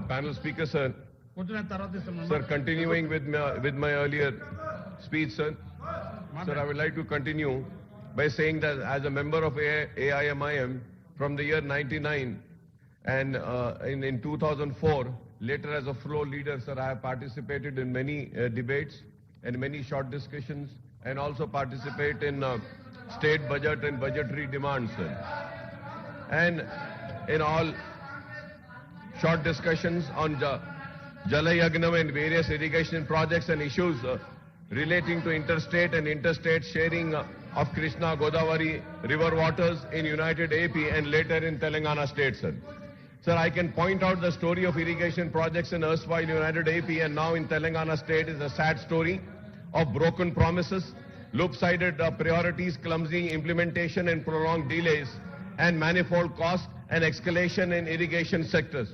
panel speaker, sir. Sir, continuing with my earlier speech, sir. Sir, I would like to continue by saying that as a member of AIMIM from the year 99 and in 2004, later as a floor leader, sir, I have participated in many debates and many short discussions, and also participate in state budget and budgetary demands, sir. And in all short discussions on Jala Yagnam and various irrigation projects and issues relating to interstate and interstate sharing of Krishna Godavari river waters in United AP and later in Telangana state, sir. Sir, I can point out the story of irrigation projects in erstwhile United AP and now in Telangana state is a sad story of broken promises, lopsided priorities, clumsy implementation and prolonged delays, and manifold costs and escalation in irrigation sectors.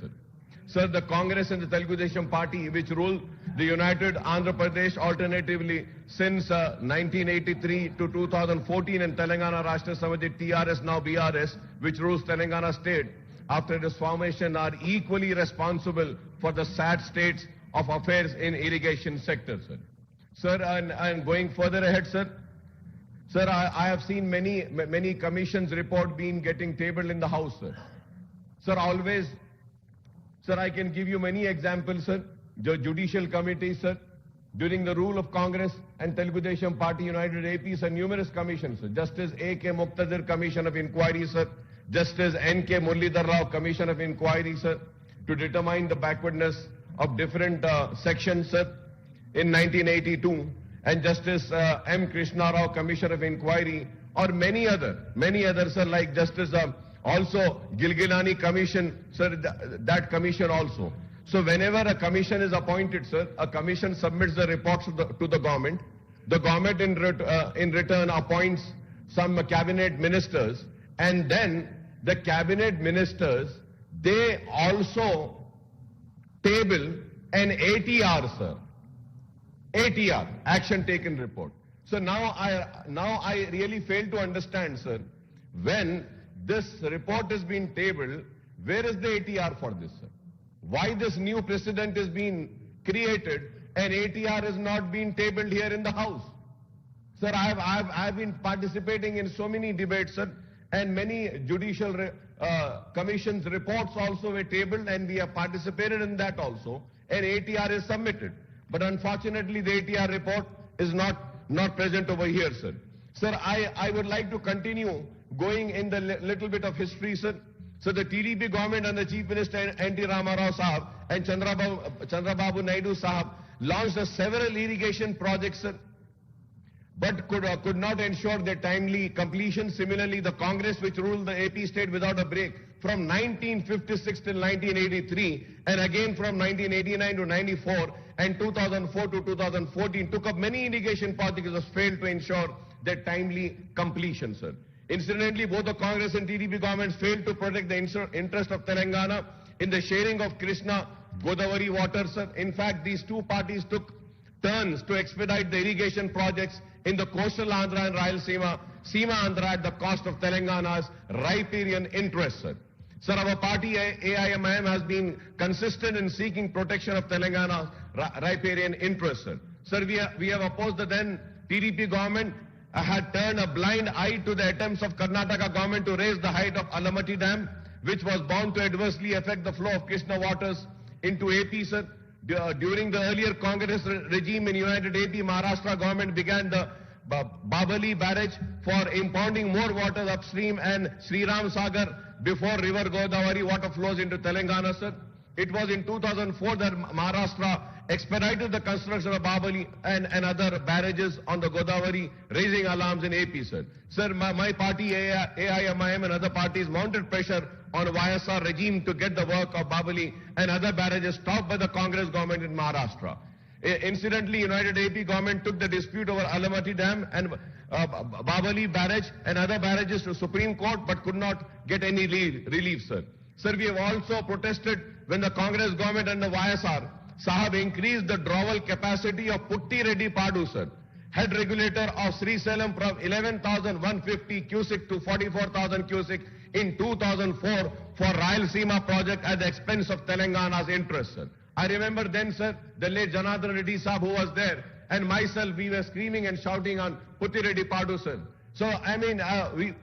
Sir, the Congress and the Telugu Desam Party, which ruled the United Andhra Pradesh alternatively since 1983 to 2014, and Telangana Rashtra Samiti TRS, now BRS, which rules Telangana state, after its formation are equally responsible for the sad states of affairs in irrigation sector, sir. Sir, and going further ahead, sir, I have seen many commissions report getting tabled in the House, sir. Sir, always, sir, I can give you many examples, sir. The Judicial Committee, sir, during the rule of Congress and Telugu Desam Party United AP, sir, numerous commissions, sir. Justice A.K. Muqtadir Commission of Inquiry, sir. Justice N.K. Muralidhar Rao Commission of Inquiry, sir, to determine the backwardness of different sections, sir, in 1982, and Justice M. Krishna Rao Commission of Inquiry, or many other, sir, like Justice also Gilgilani Commission, sir, that commission also. So whenever a commission is appointed, sir, a commission submits the reports to the government. The government in return appoints some cabinet ministers, and then the cabinet ministers, they also table an ATR, sir. ATR, action taken report. So now I really fail to understand, sir, when this report is being tabled, where is the ATR for this, sir? Why this new precedent is being created and ATR is not being tabled here in the House? Sir, I've been participating in so many debates, sir, and many judicial commissions reports also were tabled, and we have participated in that also, and ATR is submitted. But unfortunately, the ATR report is not present over here, sir. Sir, I would like to continue going in the little bit of history, sir. So the TDP government and the Chief Minister N.T. Ramarao Sahab and Chandrababu Naidu Sahab launched several irrigation projects, sir, but could not ensure their timely completion. Similarly, the Congress, which ruled the AP state without a break from 1956 till 1983, and again from 1989 to 94, and 2004 to 2014, took up many irrigation projects that failed to ensure their timely completion, sir. Incidentally, both the Congress and TDP governments failed to protect the interest of Telangana in the sharing of Krishna Godavari water, sir. In fact, these two parties took turns to expedite the irrigation projects in the coastal Andhra and Rayalaseema, Seema Andhra at the cost of Telangana's riparian interests, sir. Sir, our party AIMIM has been consistent in seeking protection of Telangana's riparian interests, sir. Sir, we have opposed the then TDP government had turned a blind eye to the attempts of Karnataka government to raise the height of Alamatti Dam, which was bound to adversely affect the flow of Krishna waters into AP, sir. During the earlier Congress regime in United AP, Maharashtra government began the Babali barrage for impounding more water upstream and Sri Ram Sagar before river Godavari water flows into Telangana, sir. It was in 2004 that Maharashtra expedited the construction of Babali and other barrages on the Godavari, raising alarms in AP, sir. Sir, my party, AIMIM, and other parties mounted pressure on YSR regime to get the work of Babali and other barrages stopped by the Congress government in Maharashtra. Incidentally, United AP government took the dispute over Alamatti Dam and Babali barrage and other barrages to Supreme Court, but could not get any relief, sir. Sir, we have also protested when the Congress government and the YSR Sahab increased the drawal capacity of Putti Reddy Padu, sir, head regulator of Srisailam, from 11,150 cusic to 44,000 cusic in 2004 for Rayalaseema project at the expense of Telangana's interest, sir. I remember then, sir, the late Janardhan Reddy Saab who was there, and myself, we were screaming and shouting on Puttireddy Padu, sir. So, I mean,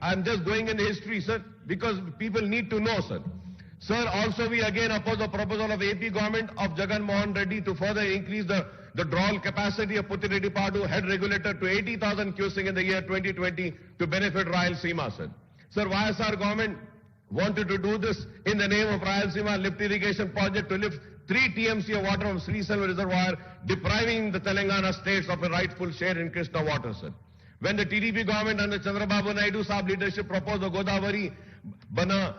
I'm just going in history, sir, because people need to know, sir. Sir, also we again oppose the proposal of AP government of Jagan Mohan Reddy to further increase the drawal capacity of Puttireddy Padu head regulator to 80,000 cusic in the year 2020 to benefit Rayalaseema, sir. Sir, YSR government wanted to do this in the name of Rayalaseema lift irrigation project to lift 3 TMC of water from Srisailam reservoir, depriving the Telangana states of a rightful share in Krishna water, sir. When the TDP government under Chandrababu Naidu Saab leadership proposed the Godavari Bana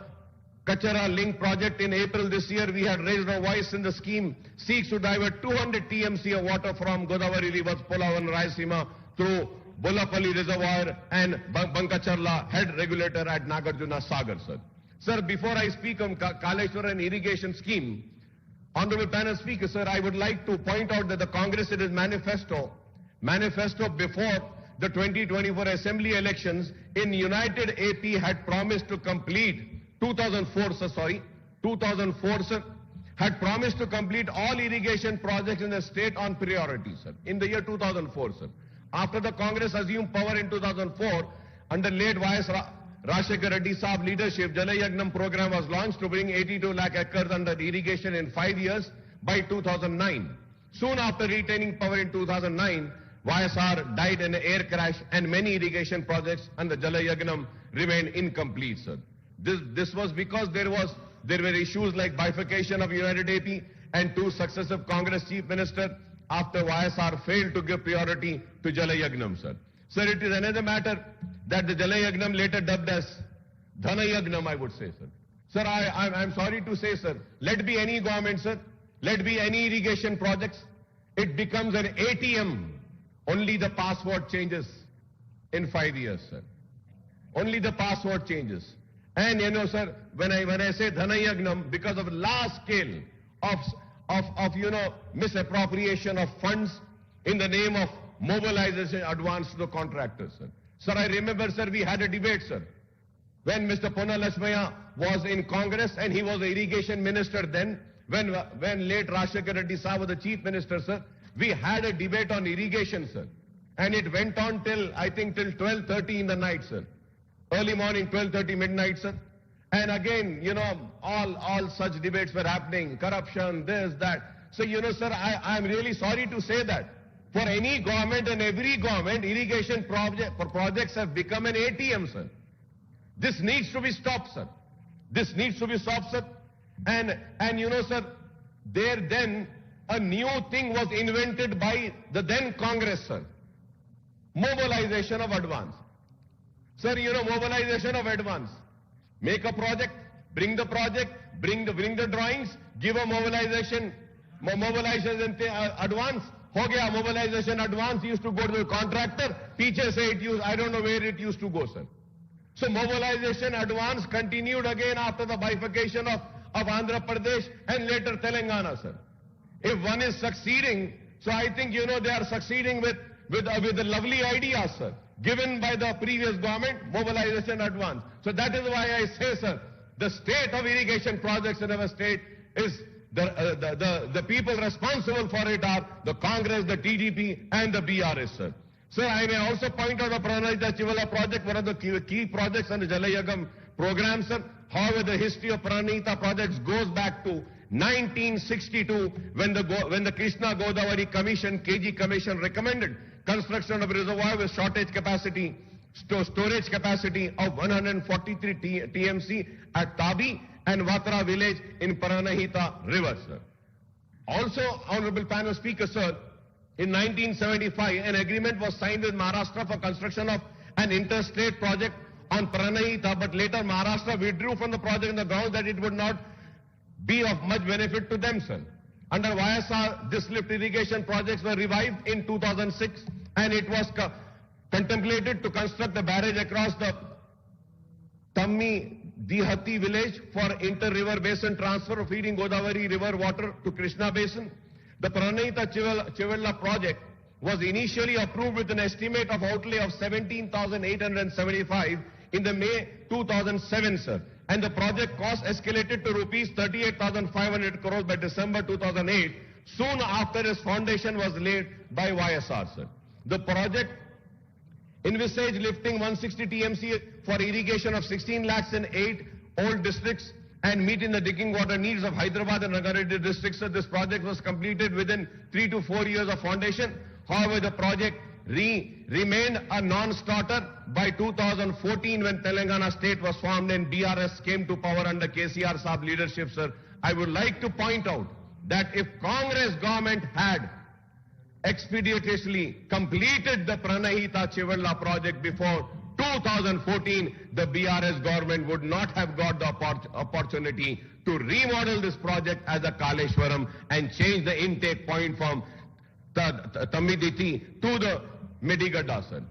Kachara link project in April this year, we had raised our voice in the scheme seeks to divert 200 TMC of water from Godavari rivers, Polav and Rayalaseema through Bollapalli reservoir and Bankacharla head regulator at Nagarjuna Sagar, sir. Sir, before I speak on Kaleshwaram irrigation scheme, Honorable Panel Speaker, sir, I would like to point out that the Congress in its manifesto before the 2024 Assembly elections in United AP had promised to complete 2004, sir, had promised to complete all irrigation projects in the state on priority, sir, in the year 2004, sir. After the Congress assumed power in 2004, under late YS Rajshekar Reddy Saab leadership, Jal Yagnam program was launched to bring 82 lakh acres under irrigation in 5 years by 2009. Soon after retaining power in 2009, YSR died in an air crash and many irrigation projects under Jal Yagnam remained incomplete, sir. This was because there were issues like bifurcation of United AP and 2 successive Congress chief ministers after YSR failed to give priority to Jal Yagnam, sir. Sir, it is another matter that the Jal Yagnam later dubbed as Dhana Yagnam, I would say, sir. Sir, I'm sorry to say, sir, let be any government, sir, let be any irrigation projects, it becomes an ATM. Only the password changes in 5 years, sir. Only the password changes. And you know, sir, when I say Dhana Yagnam, because of large scale of misappropriation of funds in the name of mobilization advance to the contractors, sir. Sir, I remember, sir, we had a debate, sir, when Mr. Ponna Lakshmaya was in Congress and he was the irrigation minister then, when late Rajshekar Reddy Saab was the chief minister, sir, we had a debate on irrigation, sir. And it went on till, I think, till 12:30 in the night, sir. Early morning, 12:30 midnight, sir. And again, you know, all such debates were happening, corruption, this, that. So, you know, sir, I'm really sorry to say that. For any government and every government, irrigation projects have become an ATM, sir. This needs to be stopped, sir. This needs to be stopped, sir. And you know, sir, then a new thing was invented by the then Congress, sir. Mobilization of advance. Sir, you know, mobilization of advance. Make a project, bring the drawings, give a mobilization advance. Ho gaya, mobilization advance used to go to the contractor. Piche say I don't know where it used to go, sir. So mobilization advance continued again after the bifurcation of Andhra Pradesh and later Telangana, sir. If one is succeeding, so I think, you know, they are succeeding with the lovely ideas, sir, given by the previous government, mobilization advance. So that is why I say, sir, the state of irrigation projects in our state is the people responsible for it are the Congress, the TDP and the BRS, sir. Sir, I may also point out the Pranahita Chivala project, one of the key projects on the Jal Yagam program, sir. However, the history of Pranahita projects goes back to 1962 when the Krishna Godavari Commission, KG Commission, recommended construction of a reservoir with storage capacity of 143 TMC at Tabi and Vatra village in Pranahita River, sir. Also, Honorable Panel Speaker, sir, in 1975, an agreement was signed with Maharashtra for construction of an interstate project on Pranahita, but later Maharashtra withdrew from the project on the grounds that it would not be of much benefit to them, sir. Under YSR, this lift irrigation projects were revived in 2006 and it was contemplated to construct a barrage across the Tammi Dihati village for inter-river basin transfer of feeding Godavari river water to Krishna basin. The Pranahita Chivella project was initially approved with an estimate of outlay of 17,875 in the May 2007, sir. and the project cost escalated to rupees 38,500 crores by December 2008, soon after its foundation was laid by YSR, sir. The project envisaged lifting 160 TMC for irrigation of 16 lakhs in 8 old districts and meeting the drinking water needs of Hyderabad and Rangareddy districts. So this project was completed within 3 to 4 years of foundation. However, the project remained a non-starter by 2014 when Telangana state was formed and BRS came to power under KCR Saab leadership, sir. I would like to point out that if Congress government had expeditiously completed the Pranahita Chivalla project before 2014, the BRS government would not have got the opportunity to remodel this project as a Kaleshwaram and change the intake point from Tamiditi to the Medigadda, sir.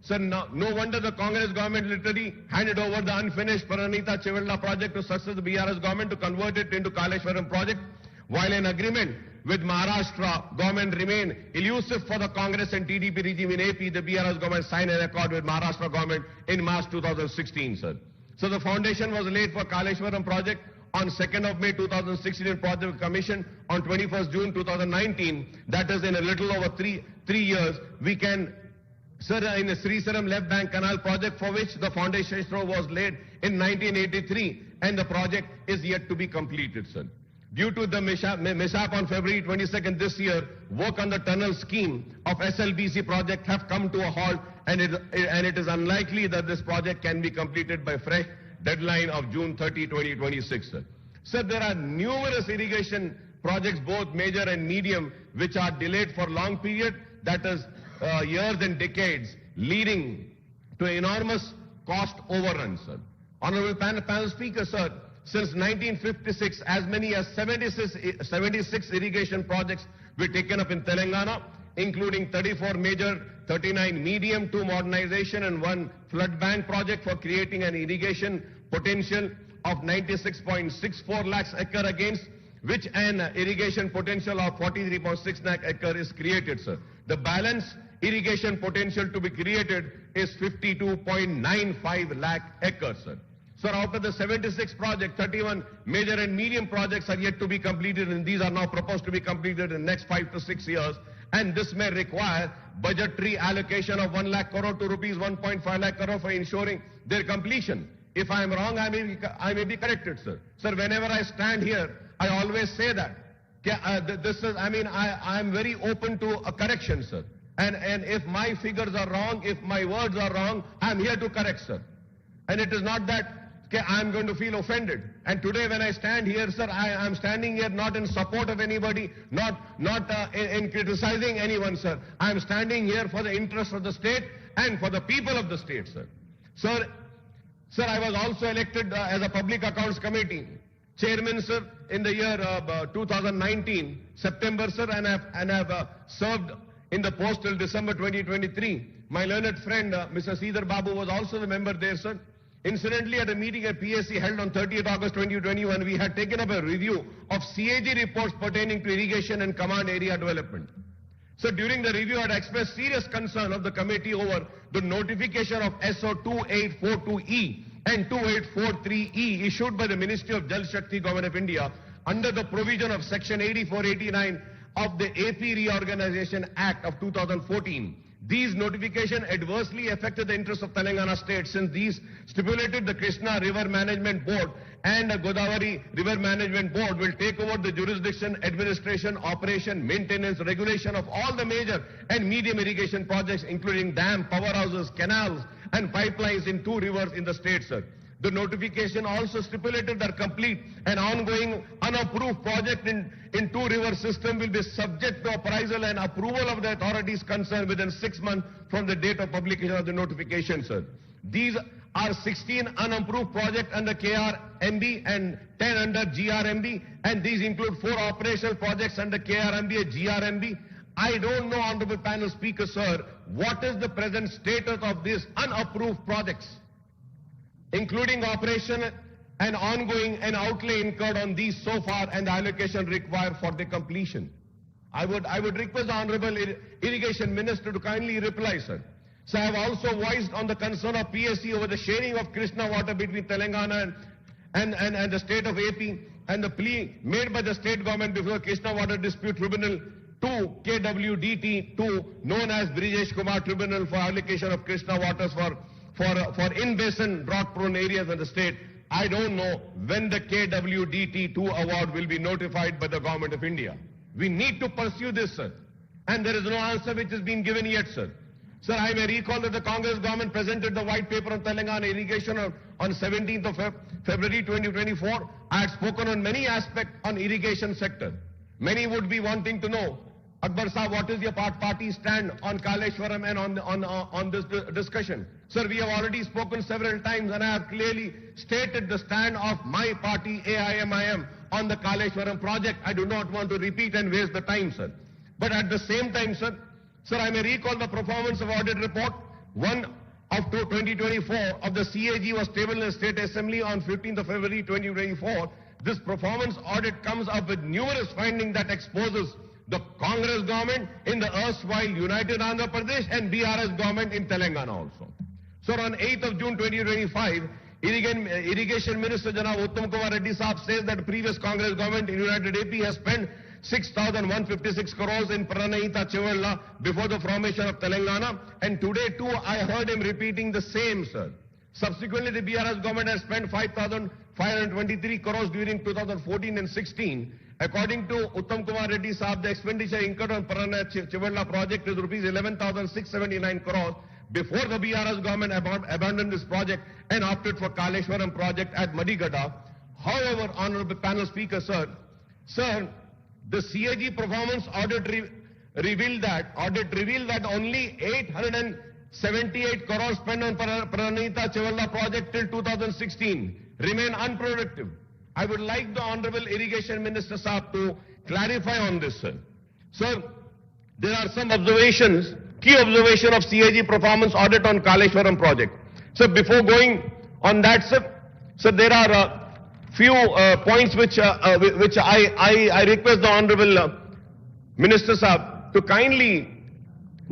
Sir, no wonder the Congress government literally handed over the unfinished Pranahita Chivalla project to success the BRS government to convert it into Kaleshwaram project, while an agreement with Maharashtra government remained elusive for the Congress and TDP regime in AP, the BRS government signed an accord with Maharashtra government in March 2016, sir. So the foundation was laid for Kaleshwaram project on 2nd of May 2016 and project commission on 21st June 2019. That is in a little over three years. We can, sir, in the Srisaram left bank canal project for which the foundation stone was laid in 1983 and the project is yet to be completed, sir. Due to the mishap on February 22nd this year, work on the tunnel scheme of SLBC project have come to a halt and it is unlikely that this project can be completed by fresh deadline of June 30, 2026. Sir. Sir, there are numerous irrigation projects, both major and medium, which are delayed for long period, that is years and decades, leading to enormous cost overruns, sir. Honorable panel speaker, sir, since 1956, as many as 76 irrigation projects were taken up in Telangana, including 34 major, 39 medium, 2 modernization and 1 flood bank project for creating an irrigation potential of 96.64 lakhs acre, against which an irrigation potential of 43.6 lakh acre is created, sir. The balance irrigation potential to be created is 52.95 lakh acres, sir. So out of the 76 projects, 31 major and medium projects are yet to be completed, and these are now proposed to be completed in the next 5 to 6 years. And this may require budgetary allocation of 1 lakh crore to rupees 1.5 lakh crore for ensuring their completion. If I am wrong, I may be corrected, sir. Sir, whenever I stand here, I always say that. I am very open to a correction, sir. And if my figures are wrong, if my words are wrong, I am here to correct, sir. And it is not that I am going to feel offended. And today when I stand here, sir, I am standing here not in support of anybody, not in criticizing anyone, sir. I am standing here for the interest of the state and for the people of the state, sir. Sir, I was also elected as a Public Accounts Committee Chairman, sir, in the year 2019, September, sir, and have served in the post till December 2023. My learned friend, Mr. Sridhar Babu, was also the member there, sir. Incidentally, at a meeting at PSC held on 30th August 2021, we had taken up a review of CAG reports pertaining to irrigation and command area development. So during the review, I had expressed serious concern of the committee over the notification of SO 2842E and 2843E issued by the Ministry of Jal Shakti, Government of India, under the provision of Section 8489 of the AP Reorganization Act of 2014. These notifications adversely affected the interests of Telangana state, since these stipulated the Krishna River Management Board and the Godavari River Management Board will take over the jurisdiction, administration, operation, maintenance, regulation of all the major and medium irrigation projects, including dam, powerhouses, canals and pipelines in 2 rivers in the state, sir. The notification also stipulated that complete and ongoing unapproved project in 2 river system will be subject to appraisal and approval of the authorities concerned within 6 months from the date of publication of the notification, sir. These are 16 unapproved projects under KRMB and 10 under GRMB, and these include 4 operational projects under KRMB and GRMB. I don't know, Honorable Panel Speaker, sir, what is the present status of these unapproved projects, including operation and ongoing and outlay incurred on these so far and the allocation required for the completion. I would request the Honorable Irrigation Minister to kindly reply, sir. So I have also voiced on the concern of PSC over the sharing of Krishna water between Telangana and the state of AP and the plea made by the state government before Krishna Water Dispute Tribunal to KWDT2, known as Brijesh Kumar Tribunal, for allocation of Krishna waters for in-basin drought-prone areas in the state. I don't know when the KWDT2 award will be notified by the government of India. We need to pursue this, sir. And there is no answer which has been given yet, sir. Sir, I may recall that the Congress government presented the white paper on Telangana irrigation on 17th of February 2024. I had spoken on many aspects on irrigation sector. Many would be wanting to know, Akbar Sahab, what is your party stand on Kaleshwaram and on this discussion? Sir, we have already spoken several times and I have clearly stated the stand of my party, AIMIM, on the Kaleshwaram project. I do not want to repeat and waste the time, sir. But at the same time, sir, I may recall the performance of audit report 1 of 2024 of the CAG was tabled in the State Assembly on 15th of February 2024. This performance audit comes up with numerous findings that exposes the Congress government in the erstwhile United Andhra Pradesh and BRS government in Telangana also. Sir, on 8th of June 2025, Irrigation Minister Janab Uttam Kumar Reddy Saab says that the previous Congress government in United AP has spent 6,156 crores in Pranahita Chevalla before the formation of Telangana, and today too I heard him repeating the same, sir. Subsequently, the BRS government has spent 5,523 crores during 2014 and 16. According to Uttam Kumar Reddy Saab, the expenditure incurred on Pranahita Chevalla project is rupees 11,679 crores before the BRS government abandoned this project and opted for Kaleshwaram project at Madigada. However, Honorable Panel Speaker, sir, the CAG performance audit revealed that only 878 crores spent on Pranahita Chevalla project till 2016 remain unproductive. I would like the Honorable Irrigation Minister Saab to clarify on this, sir. Sir, there are some observations, key observation of CAG performance audit on Kaleshwaram project. So before going on that, sir, there are few points which I request the Honorable Minister Saab to kindly,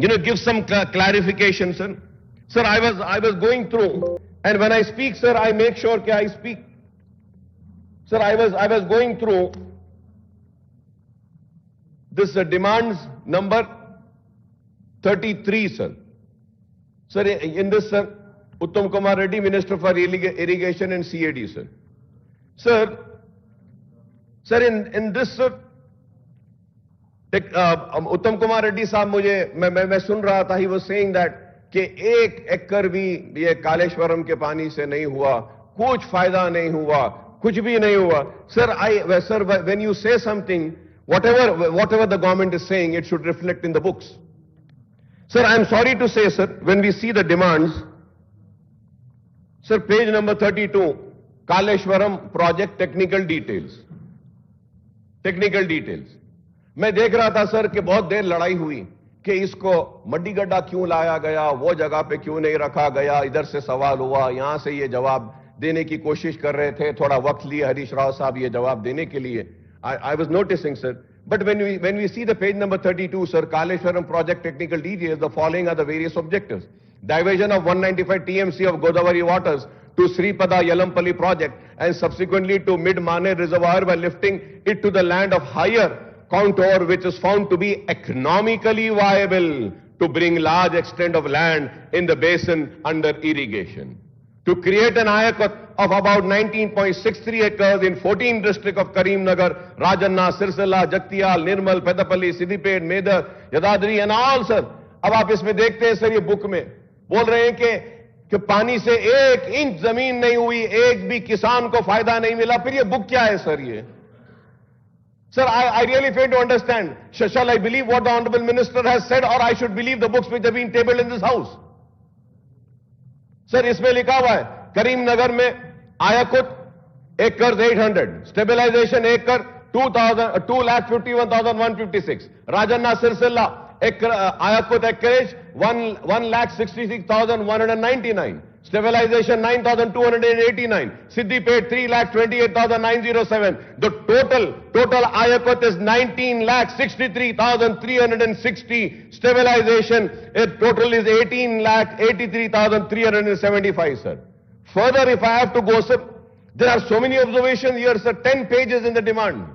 give some clarification, sir. Sir, I was going through, and when I speak, sir, I make sure that I speak. Sir, I was going through this demands number 33, sir. Sir, in this, sir, Uttam Kumar Reddy, Minister for Irrigation and CAD, sir. Sir, in this, sir, Uttam Kumar Reddy साहब मैं सुन रहा था, he was saying that कि 1 एकड़ भी ये कालेश्वरम के पानी से नहीं हुआ, कुछ फायदा नहीं हुआ, कुछ भी नहीं हुआ. Sir, when you say something, whatever the government is saying, it should reflect in the books. Sir, I am sorry to say, sir, when we see the demands, sir, page number 32, Kaleshwaram project technical details. मैं देख रहा था, sir, कि बहुत देर लड़ाई हुई कि इसको मड्डीगड्ढा क्यों लाया गया, वो जगह पे क्यों नहीं रखा गया, इधर से सवाल हुआ, यहां से ये जवाब देने की कोशिश कर रहे थे, थोड़ा वक्त लिए हरीश राव साहब ये जवाब देने के लिए. I was noticing, sir. But when we see the page number 32, sir, Kaleshwaram project technical details, the following are the various objectives. Diversion of 195 TMC of Godavari waters to Sripada Yalampalli project and subsequently to Mid-Mane reservoir by lifting it to the land of higher contour which is found to be economically viable to bring large extent of land in the basin under irrigation. To create an ayakot of about 19.63 acres in 14 districts of Karimnagar, Rajanna, Sirsala, Jaktiyal, Nirmal, Pedapalli, Siddipet, Medar, Yadadri and all, sir. अब आप इसमें देखते हैं, sir, ये book में बोल रहे हैं कि पानी से 1 इंच जमीन नहीं हुई, एक भी किसान को फायदा नहीं मिला. फिर ये बुक क्या है, सर? ये, sir, I really fail to understand. Shall I believe what the Honorable Minister has said, or I should believe the books which have been tabled in this house? Sir, इसमें लिखा हुआ है करीमनगर में आयाकुत एकड़ 800, stabilization एकड़ 2,51,156, Rajanna Sircilla आयाकुत acreage 1,66,199, stabilization 9,289, Siddipet 3,28,907. The total ayakot is 19,63,360. Stabilization total is 18,83,375, sir. Further, if I have to go, sir, There are so many observations here, sir, 10 pages in the demand.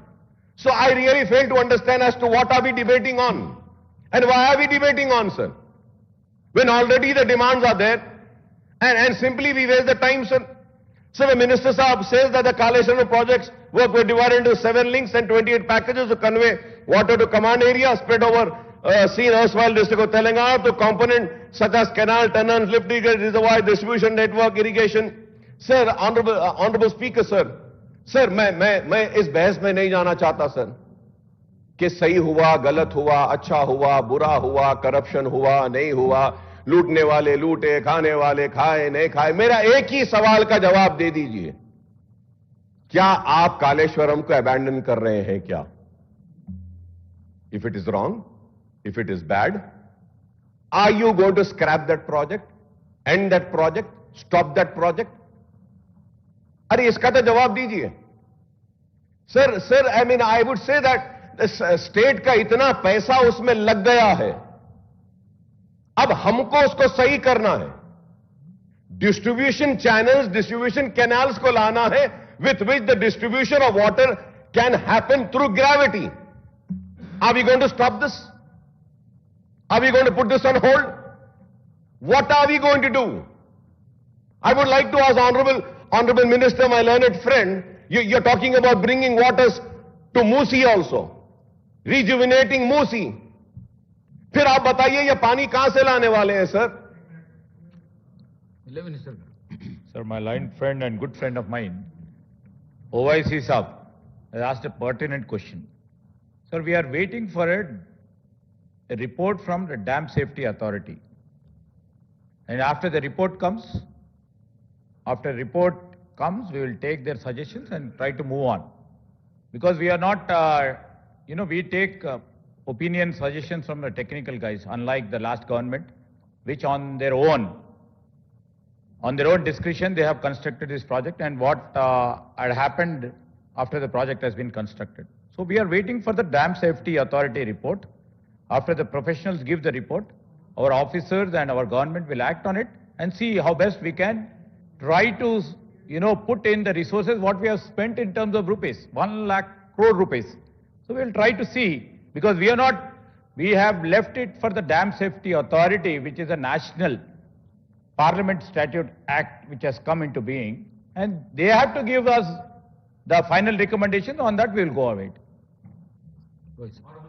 So I really fail to understand as to what are we debating on and why are we debating on, sir, when already the demands are there and simply we waste the time, sir. So the Minister Saab says that the Kaleshwaram projects were divided into 7 links and 28 packages to convey water to command area spread over seen erstwhile district of Telangana to component such as canal, tunnels, lift irrigation reservoir, distribution network, irrigation. Sir, honorable Speaker, sir, मैं इस बहस में नहीं जाना चाहता sir कि सही हुआ, गलत हुआ, अच्छा हुआ, बुरा हुआ, करप्शन हुआ, नहीं हुआ, लूटने वाले लूटे, खाने वाले खाए, नहीं खाए. मेरा एक ही सवाल का जवाब दे दीजिए. क्या आप कालेश्वरम को अबैंडन कर रहे हैं क्या? If it is wrong, if it is bad, are you going to scrap that project, end that project, stop that project? अरे इसका तो जवाब दीजिए. Sir, I mean, I would say that state का इतना पैसा उसमें लग गया है, अब हमको उसको सही करना है. डिस्ट्रीब्यूशन चैनल्स, डिस्ट्रीब्यूशन कैनाल्स को लाना है with which the distribution of water can happen through gravity. Are we going to stop this? Are we going to put this on hold? What are we going to do? I would like to ask Honorable Minister, my learned friend, you're talking about bringing waters to Musi also, rejuvenating Musi. फिर आप बताइए ये पानी कहां से लाने वाले हैं sir? Sir, my learned friend and good friend of mine, OIC Saab, has asked a pertinent question. Sir, we are waiting for a report from the Dam Safety Authority. And after the report comes, we will take their suggestions and try to move on. Because we are not, we take opinion suggestions from the technical guys, unlike the last government, which on their own discretion, they have constructed this project and what had happened after the project has been constructed. So we are waiting for the Dam Safety Authority report. After the professionals give the report, our officers and our government will act on it and see how best we can try to, put in the resources what we have spent in terms of rupees, 1 lakh crore rupees. So we will try to see, because we have left it for the Dam Safety Authority, which is a national Parliament Statute Act which has come into being, and they have to give us the final recommendation. On that we will go ahead.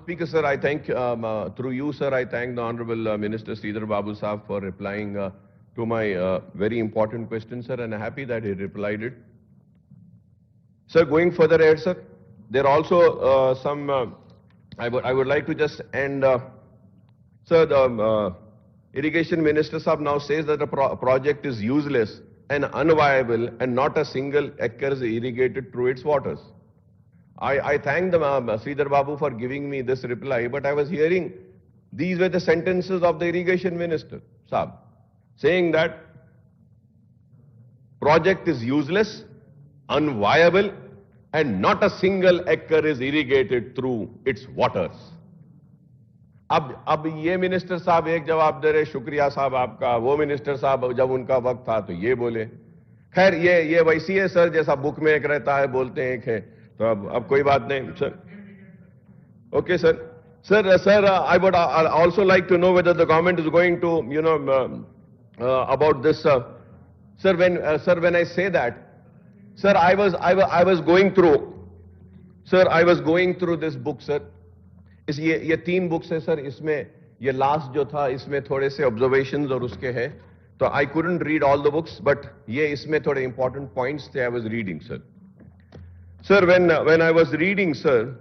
Speaker, sir, I thank, through you, sir, I thank the Honorable Minister Sridhar Babu Saab for replying to my very important question, sir, and I'm happy that he replied it. Sir, going further ahead, sir, there are also some, I would like to just end, sir, the Irrigation Minister Saab now says that the project is useless and unviable and not a single acre is irrigated through its waters. I thank the Sridhar Babu for giving me this reply, but I was hearing these were the sentences of the Irrigation Minister Saab, saying that project is useless, unviable, and not a single acre is irrigated through its waters. अब ये minister साहब एक जवाब दे रहे, शुक्रिया साहब आपका, वो मिनिस्टर साहब जब उनका वक्त था तो ये बोले. खैर ये वैसी है सर, जैसा बुक में एक रहता है बोलते हैं एक है, तो अब कोई बात नहीं sir. Okay, sir, I would also like to know whether the government is going to, about this, sir, when I say that, sir, I was going through this book, sir. ये 3 बुक्स है sir, इसमें ये last जो था इसमें थोड़े से observations और उसके हैं, तो I couldn't read all the books, but ये इसमें थोड़े इंपॉर्टेंट पॉइंट्स थे. I was reading sir. Sir, when I was reading, sir,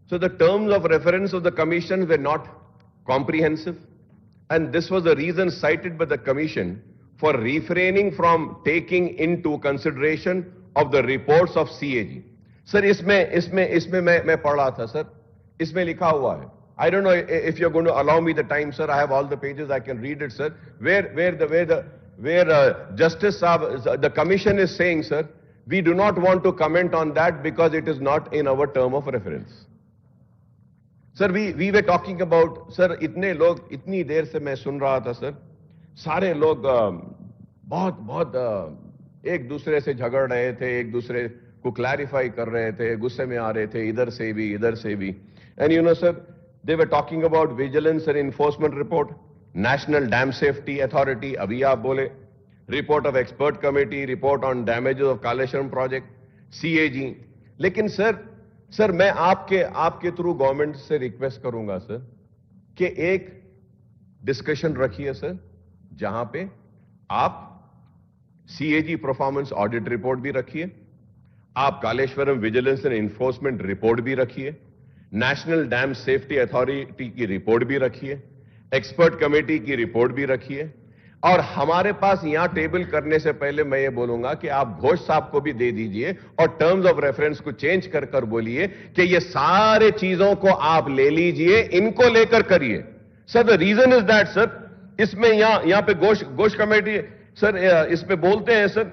so the terms of reference of the commission were not comprehensive, and this was the reason cited by the commission for refraining from taking into consideration of the reports of CAG. Sir, इसमें मैं पढ़ रहा था sir, इसमें लिखा हुआ है. I don't know if you're going to allow me the time, sir. I have all the pages. I can read it, sir. Where Justice Saab, the commission is saying, sir, we do not want to comment on that because it is not in our term of reference. Sir, we were talking about, sir, इतने लोग, इतनी देर से मैं सुन रहा था, sir, सारे लोग बहुत एक दूसरे से झगड़ रहे थे, एक दूसरे को क्लैरिफाई कर रहे थे, गुस्से में आ रहे थे, इधर से भी. And you know, sir, they were talking about vigilance and enforcement report, National Dam Safety Authority, अभी आप बोले, report of expert committee, report on damages of Kaleshwaram project, CAG. लेकिन सर मैं आपके थ्रू गवर्नमेंट से रिक्वेस्ट करूंगा sir कि एक डिस्कशन रखिए सर, जहां पे आप CAG परफॉर्मेंस ऑडिट रिपोर्ट भी रखिए, आप Kaleshwaram vigilance and enforcement report भी रखिए, नेशनल डैम सेफ्टी अथॉरिटी की रिपोर्ट भी रखिए, एक्सपर्ट कमेटी की रिपोर्ट भी रखिए. और हमारे पास यहां टेबल करने से पहले मैं ये बोलूंगा कि आप घोष साहब को भी दे दीजिए और टर्म्स ऑफ रेफरेंस को चेंज कर बोलिए कि ये सारे चीजों को आप ले लीजिए, इनको लेकर करिए. Sir the reason is that sir, इसमें यहां पे घोष कमेटी सर इसमें बोलते हैं sir,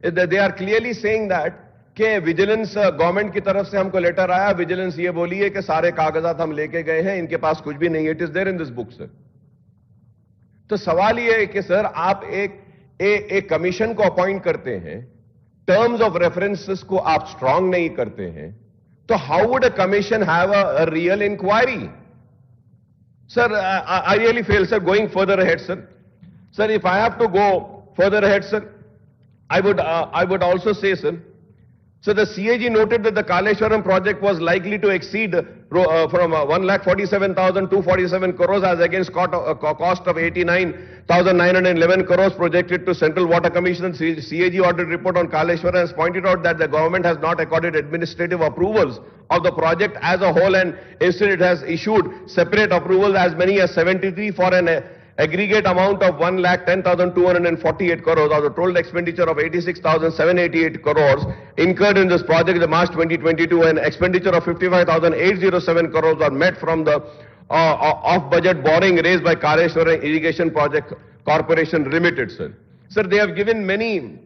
they are clearly saying that कि विजिलेंस गवर्नमेंट की तरफ से हमको लेटर आया, विजिलेंस ये बोली है कि सारे कागजात हम लेके गए हैं, इनके पास कुछ भी नहीं है. It is there in this book sir. तो सवाल ये है कि सर आप एक कमीशन को अपॉइंट करते हैं, टर्म्स ऑफ रेफरेंसेस को आप स्ट्रांग नहीं करते हैं, तो how would a commission have a real inquiry? Sir I really fail sir going further ahead sir. Sir if I have to go further ahead sir, I would also say, sir, so the CAG noted that the Kaleshwaram project was likely to exceed from 1,47,247 crores as against cost of 89,911 crores projected to Central Water Commission. CAG audit report on Kaleshwaram has pointed out that the government has not accorded administrative approvals of the project as a whole, and instead it has issued separate approvals as many as 73 for an aggregate amount of 1,10,248 crores, or the total expenditure of 86,788 crores incurred in this project in the March 2022, and expenditure of 55,807 crores are met from the off-budget borrowing raised by Kaleshwaram Irrigation Project Corporation Limited, sir. Sir, they have given many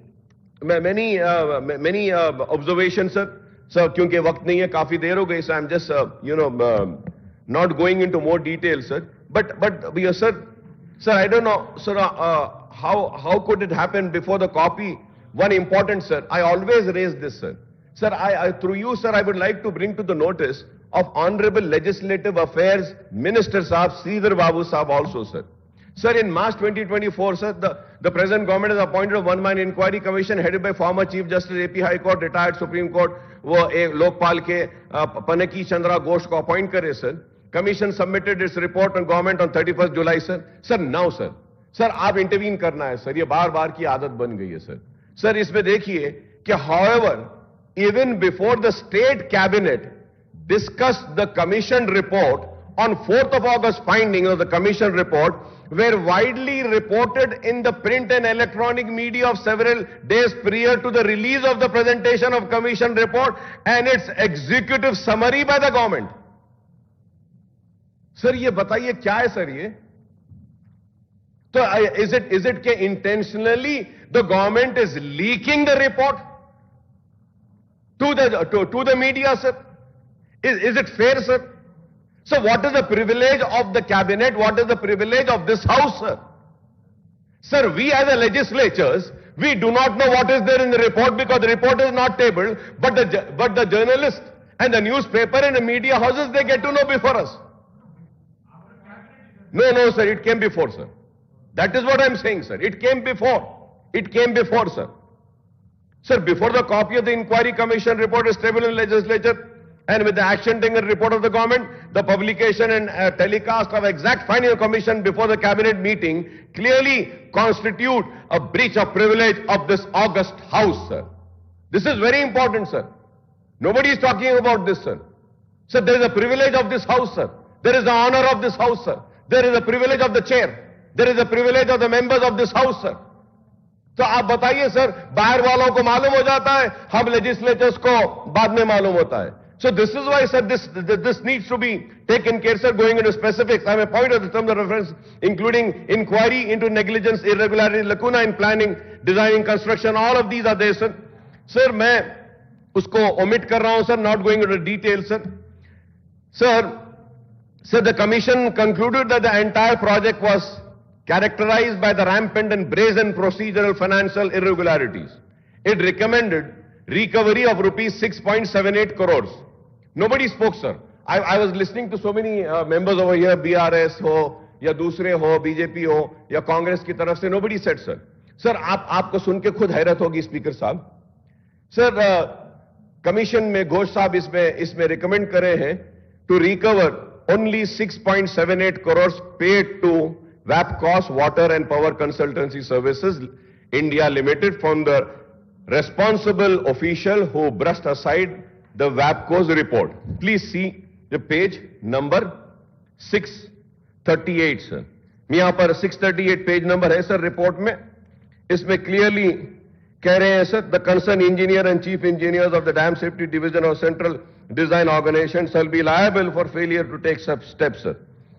observations, sir. Sir, क्योंकि वक्त नहीं है, काफी देर हो गई, so I'm just, not going into more detail, sir. But sir, I don't know, sir, how could it happen before the copy? One important, sir, I always raise this, sir. Sir, through you, sir, I would like to bring to the notice of Honorable Legislative Affairs Minister Sahab, Sridhar Babu Sahab also, sir. Sir, in March 2024, sir, the present government has appointed a one-man inquiry commission headed by former Chief Justice AP High Court, retired Supreme Court, वो लोकपाल के पनकी चंद्रा घोष को appoint करे, sir. Commission submitted its report on government on 31st July, sir. Sir, now, sir. Sir, आप intervene करना है, sir. ये बार-बार की आदत बन गई है, sir. Sir, इसमें देखिए कि however, even before the state cabinet discussed the commission report on 4th of August, findings of the commission report were widely reported in the print and electronic media of several days prior to the release of the presentation of commission report and its executive summary by the government. Sir ये बताइए क्या है sir ये? तो is it कि intentionally the government is leaking the report to the media, sir? Is it fair, sir? So what is the privilege of the cabinet? What is the privilege of this house, sir? Sir, we as a legislatures, we do not know what is there in the report because the report is not tabled, but the journalists and the newspaper and the media houses, they get to know before us. No, sir, it came before, sir. That is what I'm saying, sir. It came before. It came before, sir. Sir, before the copy of the inquiry commission report is tabled in the legislature, and with the action taken report of the government, the publication and telecast of exact finding of commission before the cabinet meeting clearly constitute a breach of privilege of this august house, sir. This is very important, sir. Nobody is talking about this, sir. Sir, there is a privilege of this house, sir. There is the honor of this house, sir. There is a privilege of the chair. There is a privilege of the members of this house, sir. तो आप बताइए sir, बाहर वालों को मालूम हो जाता है, हम लेजिस्लेटर्स को बाद में मालूम होता है. So this is why, sir, this needs to be taken care, sir. Going into specifics, I have pointed the terms of reference, including inquiry into negligence, irregularity, lacuna in planning, designing, construction. All of these are there, sir. Sir, मैं उसको omit कर रहा हूं, sir. Not going into details, sir. Sir, the commission concluded that the entire project was characterized by the rampant and brazen procedural financial irregularities. It recommended recovery of rupees 6.78 crores. Nobody spoke, sir. I was listening to so many members over here, BRS हो या दूसरे हो, BJP हो या कांग्रेस की तरफ से, nobody said, sir. Sir आपको सुन के खुद हैरत होगी स्पीकर साहब. सर कमीशन में घोष साहब इसमें रिकमेंड करे हैं to recover only 6.78 crores paid to WAPCOS Water and Power Consultancy Services India Limited from the responsible official who brushed aside the WAPCOS report. Please see the page number 638, sir. यहां पर 638 page number है sir report में. इसमें clearly कह रहे हैं sir, the concern engineer and chief engineers of the dam safety division of central design organisation shall be liable for failure to take such steps, sir.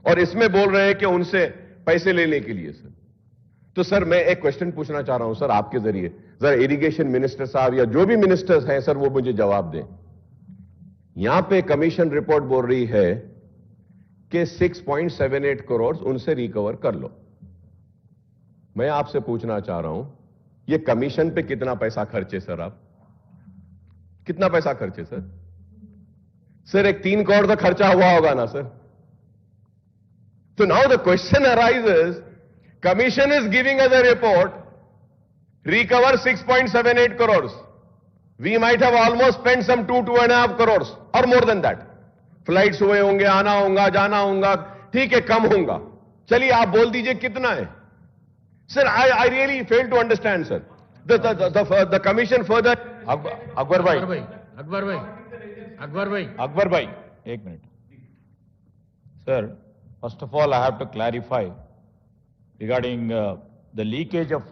और इसमें बोल रहे हैं कि उनसे पैसे लेने के लिए, सर. तो सर मैं एक क्वेश्चन पूछना चाह रहा हूं सर आपके जरिए, जरा इरिगेशन मिनिस्टर साहब या जो भी मिनिस्टर्स हैं सर वो मुझे जवाब दें. यहां पे कमीशन रिपोर्ट बोल रही है कि 6.78 करोड़ उनसे रिकवर कर लो. मैं आपसे पूछना चाह रहा हूं, ये कमीशन पे कितना पैसा खर्चे सर? आप कितना पैसा खर्चे सर? सर एक 3 करोड़ का खर्चा हुआ होगा ना सर? तो now the question arises, commission is giving us a report, recover 6.78 crores. We might have almost spent some 2.5 crores or more than that. Flights हुए होंगे, आना होगा, जाना होगा, ठीक है कम होगा. चलिए आप बोल दीजिए कितना है. Sir I really fail to understand sir. The commission further. Akbar भाई एक minute. Sir first of all I have to clarify regarding the leakage of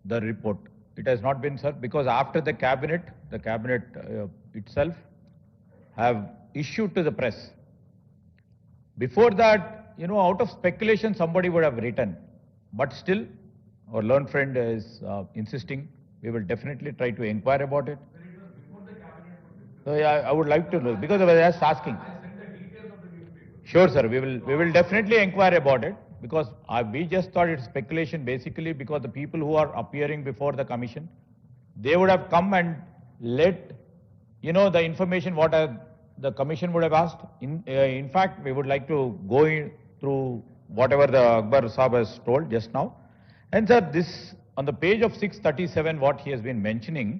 the report. It has not been, sir, because after the cabinet itself have issued to the press. Before that, out of speculation, somebody would have written. But still, our learned friend is insisting. We will definitely try to inquire about it. So, yeah, I would like to know, because I was just asking. Sure, sir. We will definitely inquire about it. Because we just thought it's speculation basically because the people who are appearing before the commission, they would have come and let, the information what the commission would have asked. In fact, we would like to go through whatever the Akbar Saab has told just now. And sir, this on the page of 637, what he has been mentioning,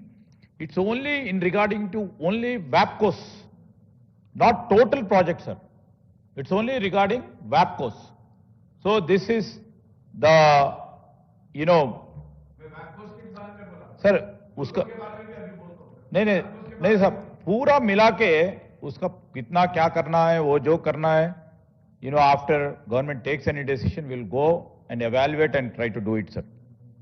it's only in regarding to only WAPCOS, not total project, sir. It's only regarding WAPCOS. So this is the, sir उसका नहीं sir पूरा मिला के उसका कितना क्या करना है, वो जो करना है, after government takes any decision, we'll go and evaluate and try to do it, sir.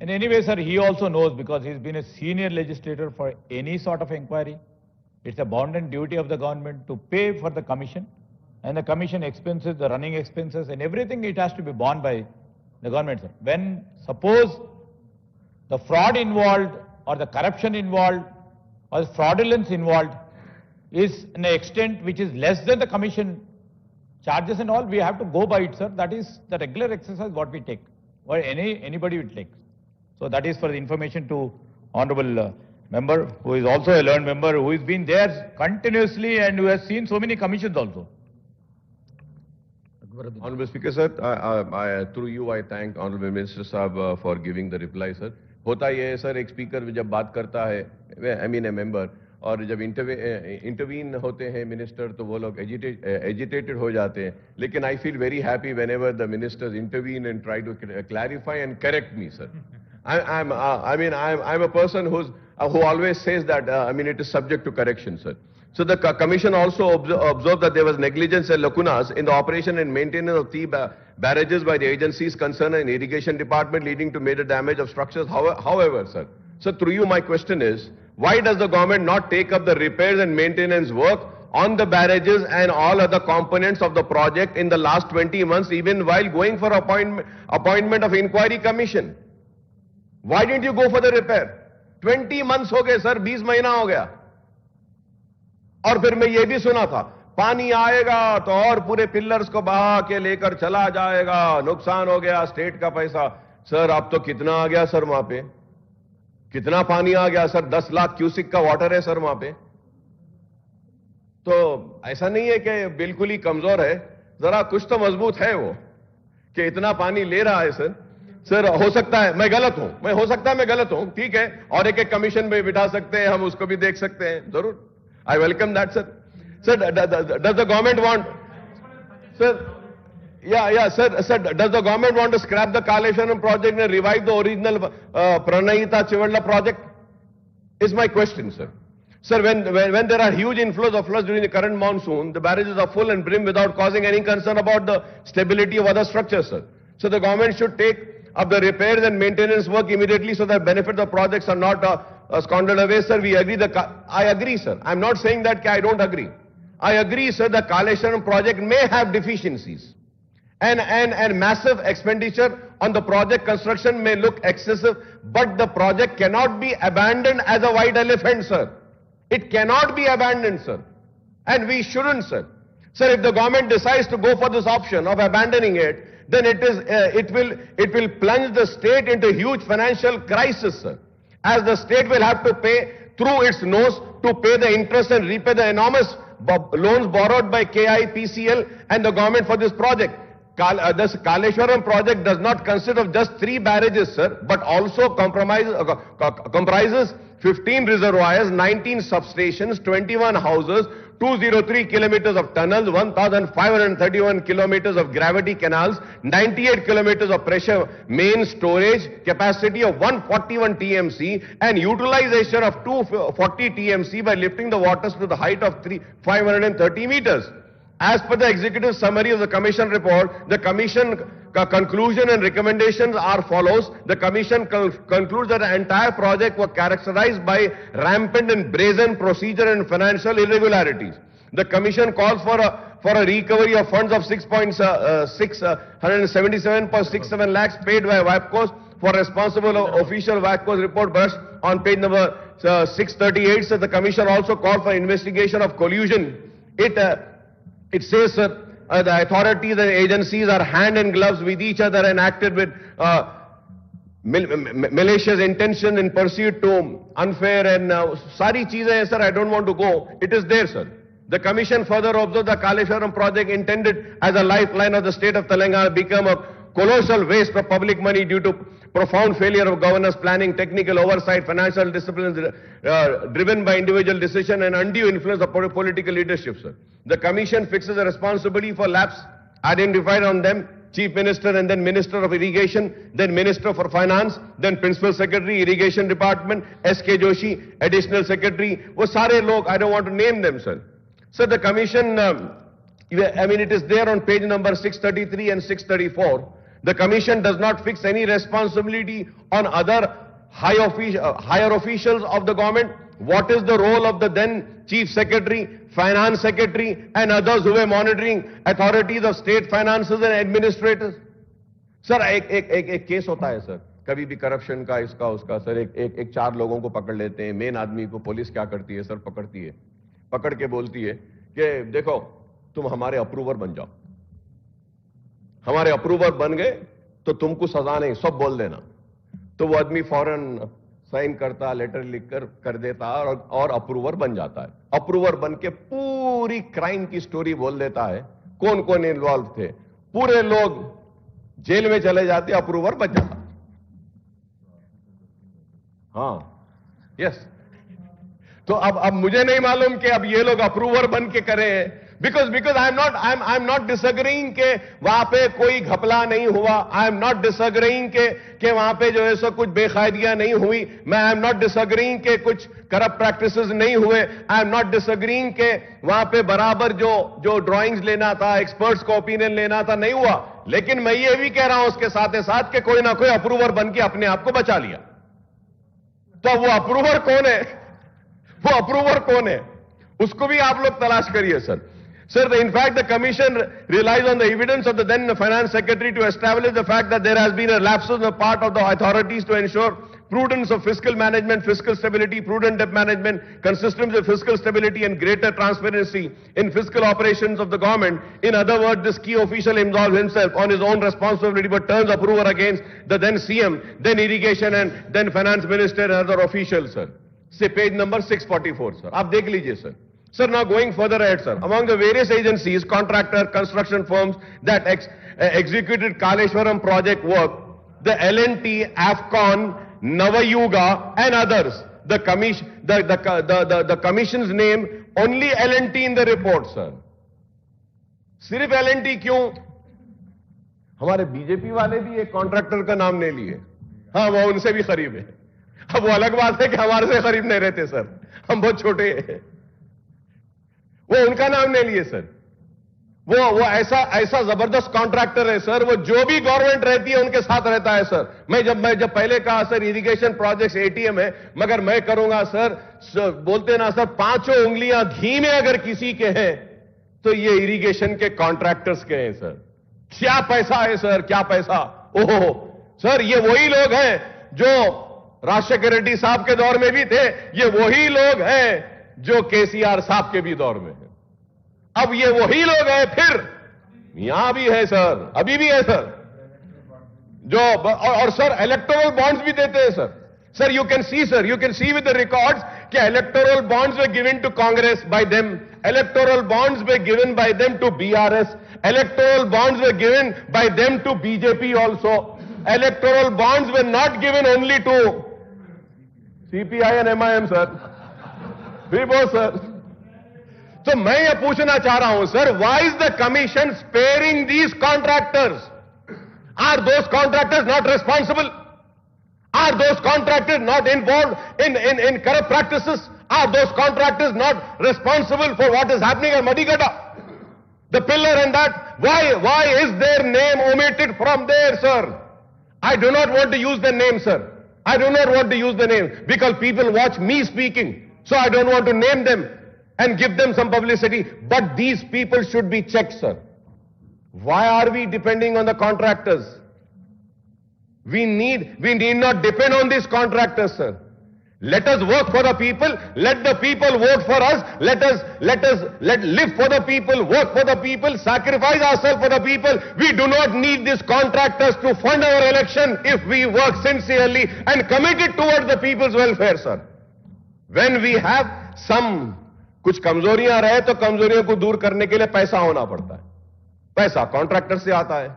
And anyway, sir, he also knows because he's been a senior legislator for any sort of inquiry. It's a bounden duty of the government to pay for the commission. And the commission expenses, the running expenses and everything, it has to be borne by the government, sir. When suppose the fraud involved or the corruption involved or the fraudulence involved is an extent which is less than the commission charges and all, we have to go by it, sir. That is the regular exercise what we take or anybody will take. So that is for the information to honorable member who is also a learned member who has been there continuously and who has seen so many commissions also. Honorable Speaker, sir, through you I thank Honorable Minister Sahab for giving the reply, sir. होता ये है sir, एक speaker जब बात करता है, I mean a member, और जब इंटरवीन होते हैं मिनिस्टर तो वो लोग एजिटेटेड हो जाते हैं. लेकिन I feel very happy whenever the ministers intervene and try to clarify and correct me, sir. I'm a person who always says that it is subject to correction, sir. So the commission also observed that there was negligence and lacunas in the operation and maintenance of three barrages by the agencies concerned in irrigation department, leading to major damage of structures. However, sir, so through you my question is, why does the government not take up the repairs and maintenance work on the barrages and all other components of the project in the last 20 months, even while going for appointment of inquiry commission? Why didn't you go for the repair? 20 months हो गए sir, 20 महीना हो गया. और फिर मैं ये भी सुना था, पानी आएगा तो और पूरे पिलर्स को बहा के लेकर चला जाएगा, नुकसान हो गया, स्टेट का पैसा. सर अब तो कितना आ गया सर वहां पे? कितना पानी आ गया सर? 10 लाख क्यूसिक का वाटर है सर वहां पे। तो ऐसा नहीं है कि बिल्कुल ही कमजोर है, जरा कुछ तो मजबूत है वो, कि इतना पानी ले रहा है सर। सर हो सकता है मैं गलत हूं, हो सकता है मैं गलत हूं, ठीक है, और एक कमीशन में बिठा सकते हैं, हम उसको भी देख सकते हैं, जरूर। I welcome that sir. Sir does the government want, sir sir, does the government want to scrap the Kaleshwaram project and revive the original Pranayita Chivalla project? Is my question, sir. Sir, when there are huge inflows of floods during the current monsoon, the barrages are full and brim without causing any concern about the stability of other structures, sir. So the government should take up the repairs and maintenance work immediately so that benefits of projects are not squandered away, sir. We agree. I agree, sir. I'm not saying that I don't agree. I agree, sir, the Kaleshwaram project may have deficiencies. And massive expenditure on the project construction may look excessive, but the project cannot be abandoned as a white elephant, sir. It cannot be abandoned, sir. And we shouldn't, sir. Sir, if the government decides to go for this option of abandoning it, then it will plunge the state into huge financial crisis, sir. As the state will have to pay through its nose to pay the interest and repay the enormous loans borrowed by KIPCL and the government for this project. This Kaleshwaram project does not consist of just 3 barrages, sir, but also comprises 15 reservoirs, 19 substations, 21 houses, 203 kilometers of tunnels, 1,531 kilometers of gravity canals, 98 kilometers of pressure main storage, capacity of 141 TMC, and utilization of 240 TMC by lifting the waters to the height of 530 meters. As per the executive summary of the Commission report, the Commission conclusion and recommendations are follows. The Commission concludes that the entire project was characterized by rampant and brazen procedure and financial irregularities. The Commission calls for a recovery of funds of 677.67 lakhs paid by WAPCOs for responsible official WAPCOs report burst on page number 638. So the Commission also called for investigation of collusion. It says, sir, the authorities and agencies are hand in gloves with each other and acted with malicious intention in pursuit to unfair and sari cheezein, sir, I don't want to go. It is there, sir. The Commission further observed the Kaleshwaram project intended as a lifeline of the state of Telangana become a colossal waste of public money due to profound failure of governance, planning, technical oversight, financial disciplines driven by individual decision and undue influence of political leadership, sir. The Commission fixes a responsibility for lapse identified on them, Chief Minister and then Minister of Irrigation, then Minister for Finance, then Principal Secretary, Irrigation Department, S.K. Joshi, Additional Secretary, wo sare log, I don't want to name them, sir. Sir, the Commission, it is there on page number 633 and 634. The Commission does not fix any responsibility on other higher officials of the government. What is the role of the then Chief Secretary, Finance Secretary and others who were monitoring authorities of state finances and administrators? Sir, एक case होता है sir, कभी भी corruption का इसका उसका sir, एक 4 लोगों को पकड़ लेते हैं, मेन आदमी को पुलिस क्या करती है सर, पकड़ती है, पकड़ के बोलती है कि देखो तुम हमारे अप्रूवर बन जाओ, हमारे अप्रूवर बन गए तो तुमको सजा नहीं, सब बोल देना। तो वो आदमी फौरन साइन करता, लेटर लिखकर कर देता और अप्रूवर बन जाता है। अप्रूवर बन के पूरी क्राइम की स्टोरी बोल देता है, कौन कौन इन्वॉल्व थे, पूरे लोग जेल में चले जाते, अप्रूवर बच जाता। हाँ, यस। तो अब मुझे नहीं मालूम कि अब ये लोग अप्रूवर बन के करें, because I'm not disagreeing के वहां पे कोई घपला नहीं हुआ, I am not disagreeing के वहां पे जो है सो कुछ बेकायदियां नहीं हुई, मैं I am not disagreeing के कुछ करप्ट प्रैक्टिसेस नहीं हुए, I am not disagreeing के वहां पे बराबर जो ड्राइंग्स लेना था, एक्सपर्ट्स को ओपिनियन लेना था, नहीं हुआ। लेकिन मैं ये भी कह रहा हूं उसके साथ साथ के कोई ना कोई अप्रूवर बन के अपने आप को बचा लिया। तो वो अप्रूवर कौन है, वो अप्रूवर कौन है, उसको भी आप लोग तलाश करिए sir. Sir, in fact, the Commission relies on the evidence of the then Finance Secretary to establish the fact that there has been a lapse on the part of the authorities to ensure prudence of fiscal management, fiscal stability, prudent debt management, consistency of fiscal stability and greater transparency in fiscal operations of the government. In other words, this key official involves himself on his own responsibility but turns approval against the then CM, then irrigation and then finance minister and other officials, sir. Say page number 644, sir. आप देख लीजिए, sir. Sir, now going further ahead, sir. Among the various agencies, contractor, construction firms that executed Kaleshwaram project work, the L&T, AFCON, Navayuga and others. The commission's name, only L&T in the report, sir. सिर्फ L&T क्यों? हमारे BJP वाले भी एक contractor का नाम नहीं लिए. हाँ, वो उनसे भी करीब है. अब वो अलग बात है कि हमारे से करीब नहीं रहते, सर. हम बहुत छोटे हैं. वो उनका नाम नहीं लिए, सर. वो ऐसा जबरदस्त कॉन्ट्रैक्टर है, सर. वो जो भी गवर्नमेंट रहती है उनके साथ रहता है, सर. मैं जब पहले कहा, सर, इरिगेशन प्रोजेक्ट्स एटीएम है, मगर मैं करूंगा, सर, बोलते ना, सर, पांचों उंगलियां घी में अगर किसी के हैं तो ये इरिगेशन के कॉन्ट्रैक्टर्स के हैं, सर. क्या पैसा है, सर, क्या पैसा. ओहो सर, ये वही लोग हैं जो राजशेखर रेड्डी साहब के दौर में भी थे. ये वही लोग हैं जो केसीआर साहब के भी दौर में है. अब ये वही लोग हैं फिर यहां भी है, सर, अभी भी है, सर, जो और सर इलेक्टोरल बॉन्ड्स भी देते हैं, sir. Sir, you can see with the records कि electoral bonds were given to Congress by them, electoral bonds were given by them to BRS, electoral bonds were given by them to BJP also. Electoral bonds were not given only to CPI and MIM, sir. भी बहुत, sir. तो मैं ये पूछना चाह रहा हूं, sir, why is the commission sparing these contractors? Are those contractors not responsible? Are those contractors not involve in corrupt practices? Are those contractors not responsible for what is happening in Madikata, the pillar and that? Why is their name omitted from there, sir? I do not want to use the name, sir. I do not want to use the name because people watch me speaking, so I don't want to name them and give them some publicity. But these people should be checked, sir. Why are we depending on the contractors? We need not depend on these contractors, sir. Let us work for the people. Let the people vote for us. Let live for the people, work for the people, sacrifice ourselves for the people. We do not need these contractors to fund our election if we work sincerely and committed towards the people's welfare, sir. When we have कुछ कमजोरियां रहे तो कमजोरियों को दूर करने के लिए पैसा होना पड़ता है. पैसा कॉन्ट्रैक्टर से आता है.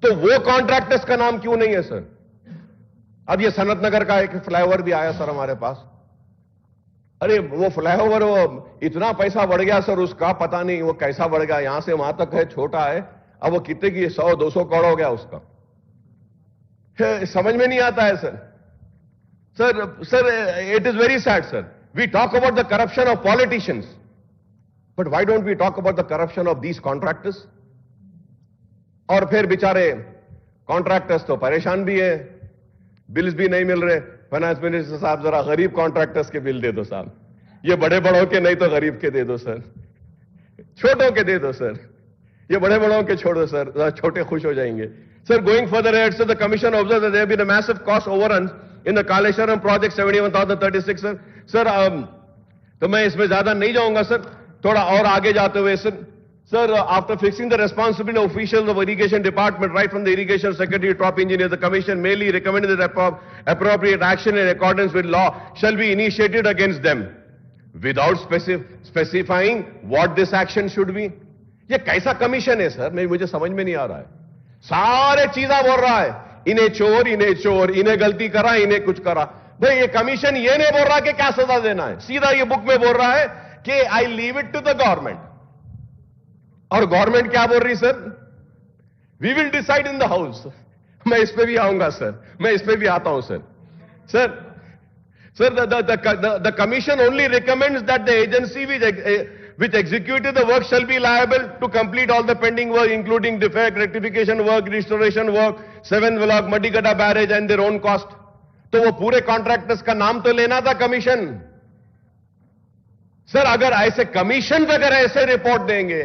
तो वो कॉन्ट्रैक्टर्स का नाम क्यों नहीं है, सर? अब ये सनत नगर का एक फ्लाईओवर भी आया, सर, हमारे पास. अरे वो फ्लाईओवर, वो इतना पैसा बढ़ गया, सर, उसका पता नहीं वो कैसा बढ़ गया. यहां से वहां तक है, छोटा है. अब वो कितने की 100-200 करोड़ हो गया उसका. समझ में नहीं आता है, sir. Sir, it is very sad, sir. We talk about the corruption of politicians, but why don't we talk about the corruption of these contractors? और फिर बेचारे कॉन्ट्रैक्टर्स तो परेशान भी है, बिल्स भी नहीं मिल रहे. फाइनेंस मिनिस्टर साहब, जरा गरीब कॉन्ट्रैक्टर्स के बिल दे दो, साहब. ये बड़े बड़ों के नहीं तो गरीब के दे दो, सर. छोटों के दे दो, सर. ये बड़े बड़ों के छोड़ो, सर. छोटे खुश हो जाएंगे. Sir, going further ahead, sir, the commission observes that there have been a massive cost overruns in the Kaleshwaram project, 71,036, sir. Sir, तो मैं इसमें ज्यादा नहीं जाऊंगा, सर. थोड़ा और आगे जाते हुए, sir. Sir, after fixing the responsibility of officials of irrigation department, right from the irrigation secretary to top engineer, the commission merely recommended that appropriate action in accordance with law shall be initiated against them, without specifying what this action should be. ये कैसा commission है, sir? मुझे समझ में नहीं आ रहा है. सारे चीजा बोल रहा है, इन्हें चोर, इन्हें गलती करा, इन्हें कुछ करा. भाई, ये कमीशन ये नहीं बोल रहा कि क्या सजा देना है. सीधा ये बुक में बोल रहा है कि I leave it to the government. और गवर्नमेंट क्या बोल रही, sir? We will decide in the house. मैं इस पे भी आऊंगा, सर. मैं इस पे भी आता हूं, sir. Sir, the commission only recommends that the agency which executed the work shall be liable to complete all the pending work, including defect, rectification work, restoration work, 7 block, Madikata barrage and their own cost. तो वो पूरे contractors का नाम तो लेना था, commission. Sir, अगर ऐसे कमीशन अगर ऐसे रिपोर्ट देंगे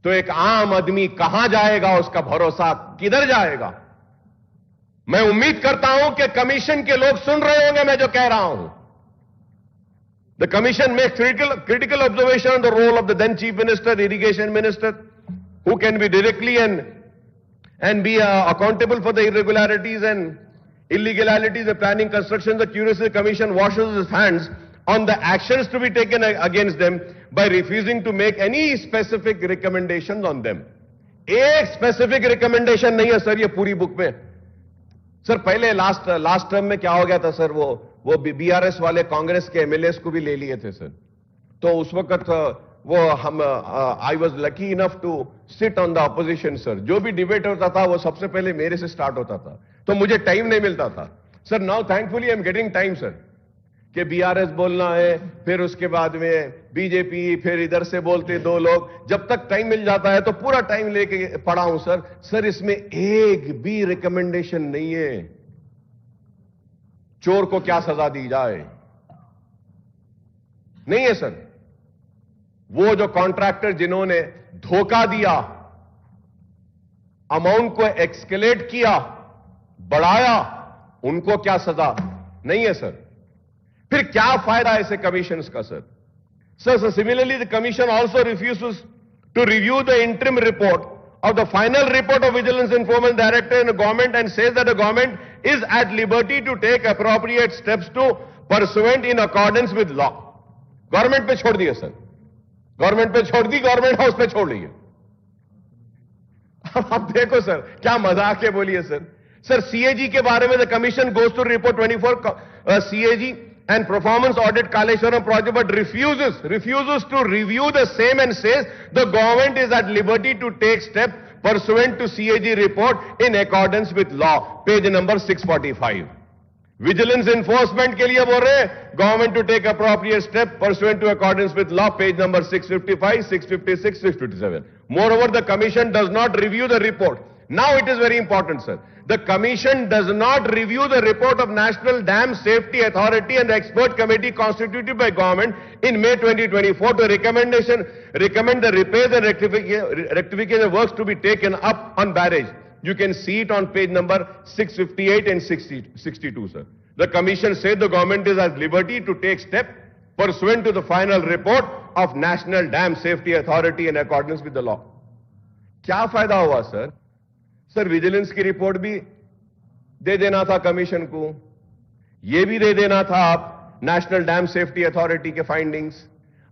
तो एक आम आदमी कहां जाएगा? उसका भरोसा किधर जाएगा? मैं उम्मीद करता हूं कि कमीशन के लोग सुन रहे होंगे मैं जो कह रहा हूं. The commission makes critical observation on the role of the then Chief Minister, Irrigation Minister, who can be directly and be accountable for the irregularities and illegalities of planning construction. The Curiosity Commission washes its hands on the actions to be taken against them by refusing to make any specific recommendations on them. एक specific recommendation नहीं है sir ये पूरी book में. Sir पहले last term में क्या हो गया था सर, वो बीआरएस वाले कांग्रेस के एमएलएस को भी ले लिए थे सर. तो उस वक्त वो हम I was lucky enough to sit on the opposition sir. जो भी डिबेट होता था वो सबसे पहले मेरे से स्टार्ट होता था, तो मुझे टाइम नहीं मिलता था sir. Now thankfully I am getting time sir, कि बीआरएस बोलना है, फिर उसके बाद में बीजेपी, फिर इधर से बोलते दो लोग. जब तक टाइम मिल जाता है तो पूरा टाइम लेके पढ़ा हूं सर. सर इसमें एक भी रिकमेंडेशन नहीं है चोर को क्या सजा दी जाए, नहीं है सर. वो जो कॉन्ट्रैक्टर जिन्होंने धोखा दिया, अमाउंट को एक्सकेलेट किया, बढ़ाया, उनको क्या सजा, नहीं है सर. फिर क्या फायदा ऐसे कमीशंस का sir. Sir similarly the commission also refuses to review the interim report of the final report of Vigilance Enforcement Director in the government and says that the government is at liberty to take appropriate steps to pursuant in accordance with law. Government पे छोड़ दिया sir, government पे छोड़ दी, government house पे छोड़ ली है. अब देखो सर क्या मजाक है, बोलिए सर. सर सीएजी के बारे में the commission goes to report 24 CAG and performance audit Kaleshwaram project, but refuses to review the same and says the government is at liberty to take step pursuant to CAG report in accordance with law. Page number 645. Vigilance enforcement के लिए बोल रहे government to take appropriate step pursuant to accordance with law. Page number 655, 656, 657. Moreover, the commission does not review the report. Now it is very important, sir. The commission does not review the report of National Dam Safety Authority and the expert committee constituted by government in May 2024 to recommend the repairs and rectification works to be taken up on barrage. You can see it on page number 658 and 62, sir. The commission said the government is at liberty to take step pursuant to the final report of National Dam Safety Authority in accordance with the law. क्या फायदा हुआ sir? Sir vigilance की report भी दे देना था commission को, यह भी दे देना था आप नेशनल डैम सेफ्टी अथॉरिटी के फाइंडिंग्स,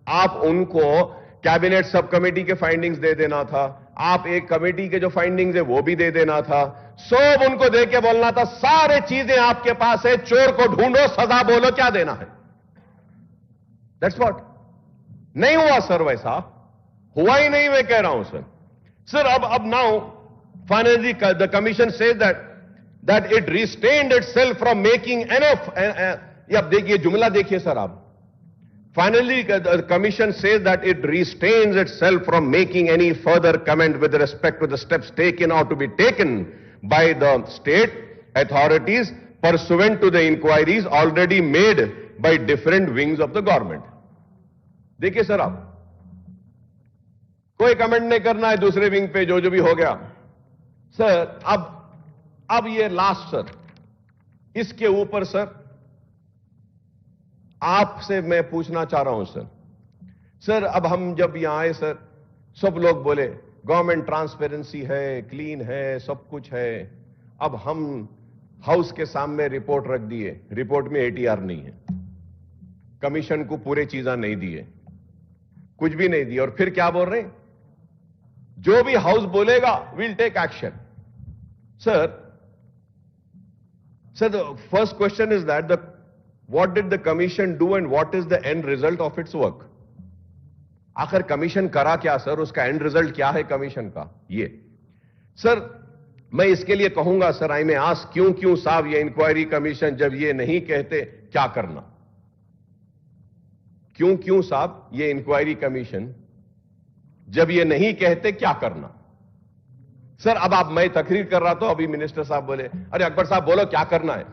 आप उनको कैबिनेट सब कमेटी के फाइंडिंग्स दे देना था, आप एक कमेटी के जो फाइंडिंग्स है वो भी दे देना था. सब उनको दे के बोलना था सारे चीजें आपके पास है, चोर को ढूंढो, सजा बोलो, क्या देना है. That's what. नहीं हुआ सर, वैसा हुआ ही नहीं, मैं कह रहा हूं सर. सर अब now finally the commission says that it restrained itself from making enough. अब देखिए जुमला देखिए सर आप. Finally the commission says that it restrains itself from making any further comment with respect to the steps taken or to be taken by the state authorities pursuant to the inquiries already made by different wings of the government. देखिए sir आप, कोई comment नहीं करना है दूसरे wing पे, जो भी हो गया सर. अब ये लास्ट सर, इसके ऊपर सर आपसे मैं पूछना चाह रहा हूं सर. सर अब हम जब यहां आए सर, सब लोग बोले गवर्नमेंट ट्रांसपेरेंसी है, क्लीन है, सब कुछ है. अब हम हाउस के सामने रिपोर्ट रख दिए, रिपोर्ट में एटीआर नहीं है, कमीशन को पूरे चीजें नहीं दिए, कुछ भी नहीं दिए, और फिर क्या बोल रहे हैं, जो भी हाउस बोलेगा will take action. Sir, the first question is that what did the commission do and what is the end result of its work? आखिर कमीशन करा क्या सर, उसका एंड रिजल्ट क्या है कमीशन का? ये सर मैं इसके लिए कहूंगा सर, आई में आस्क क्यों साहब ये इंक्वायरी कमीशन जब ये नहीं कहते क्या करना? क्यों साहब ये इंक्वायरी कमीशन जब ये नहीं कहते क्या करना? सर अब मैं तकरीर कर रहा था, अभी मिनिस्टर साहब बोले अरे अकबर साहब बोलो क्या करना है.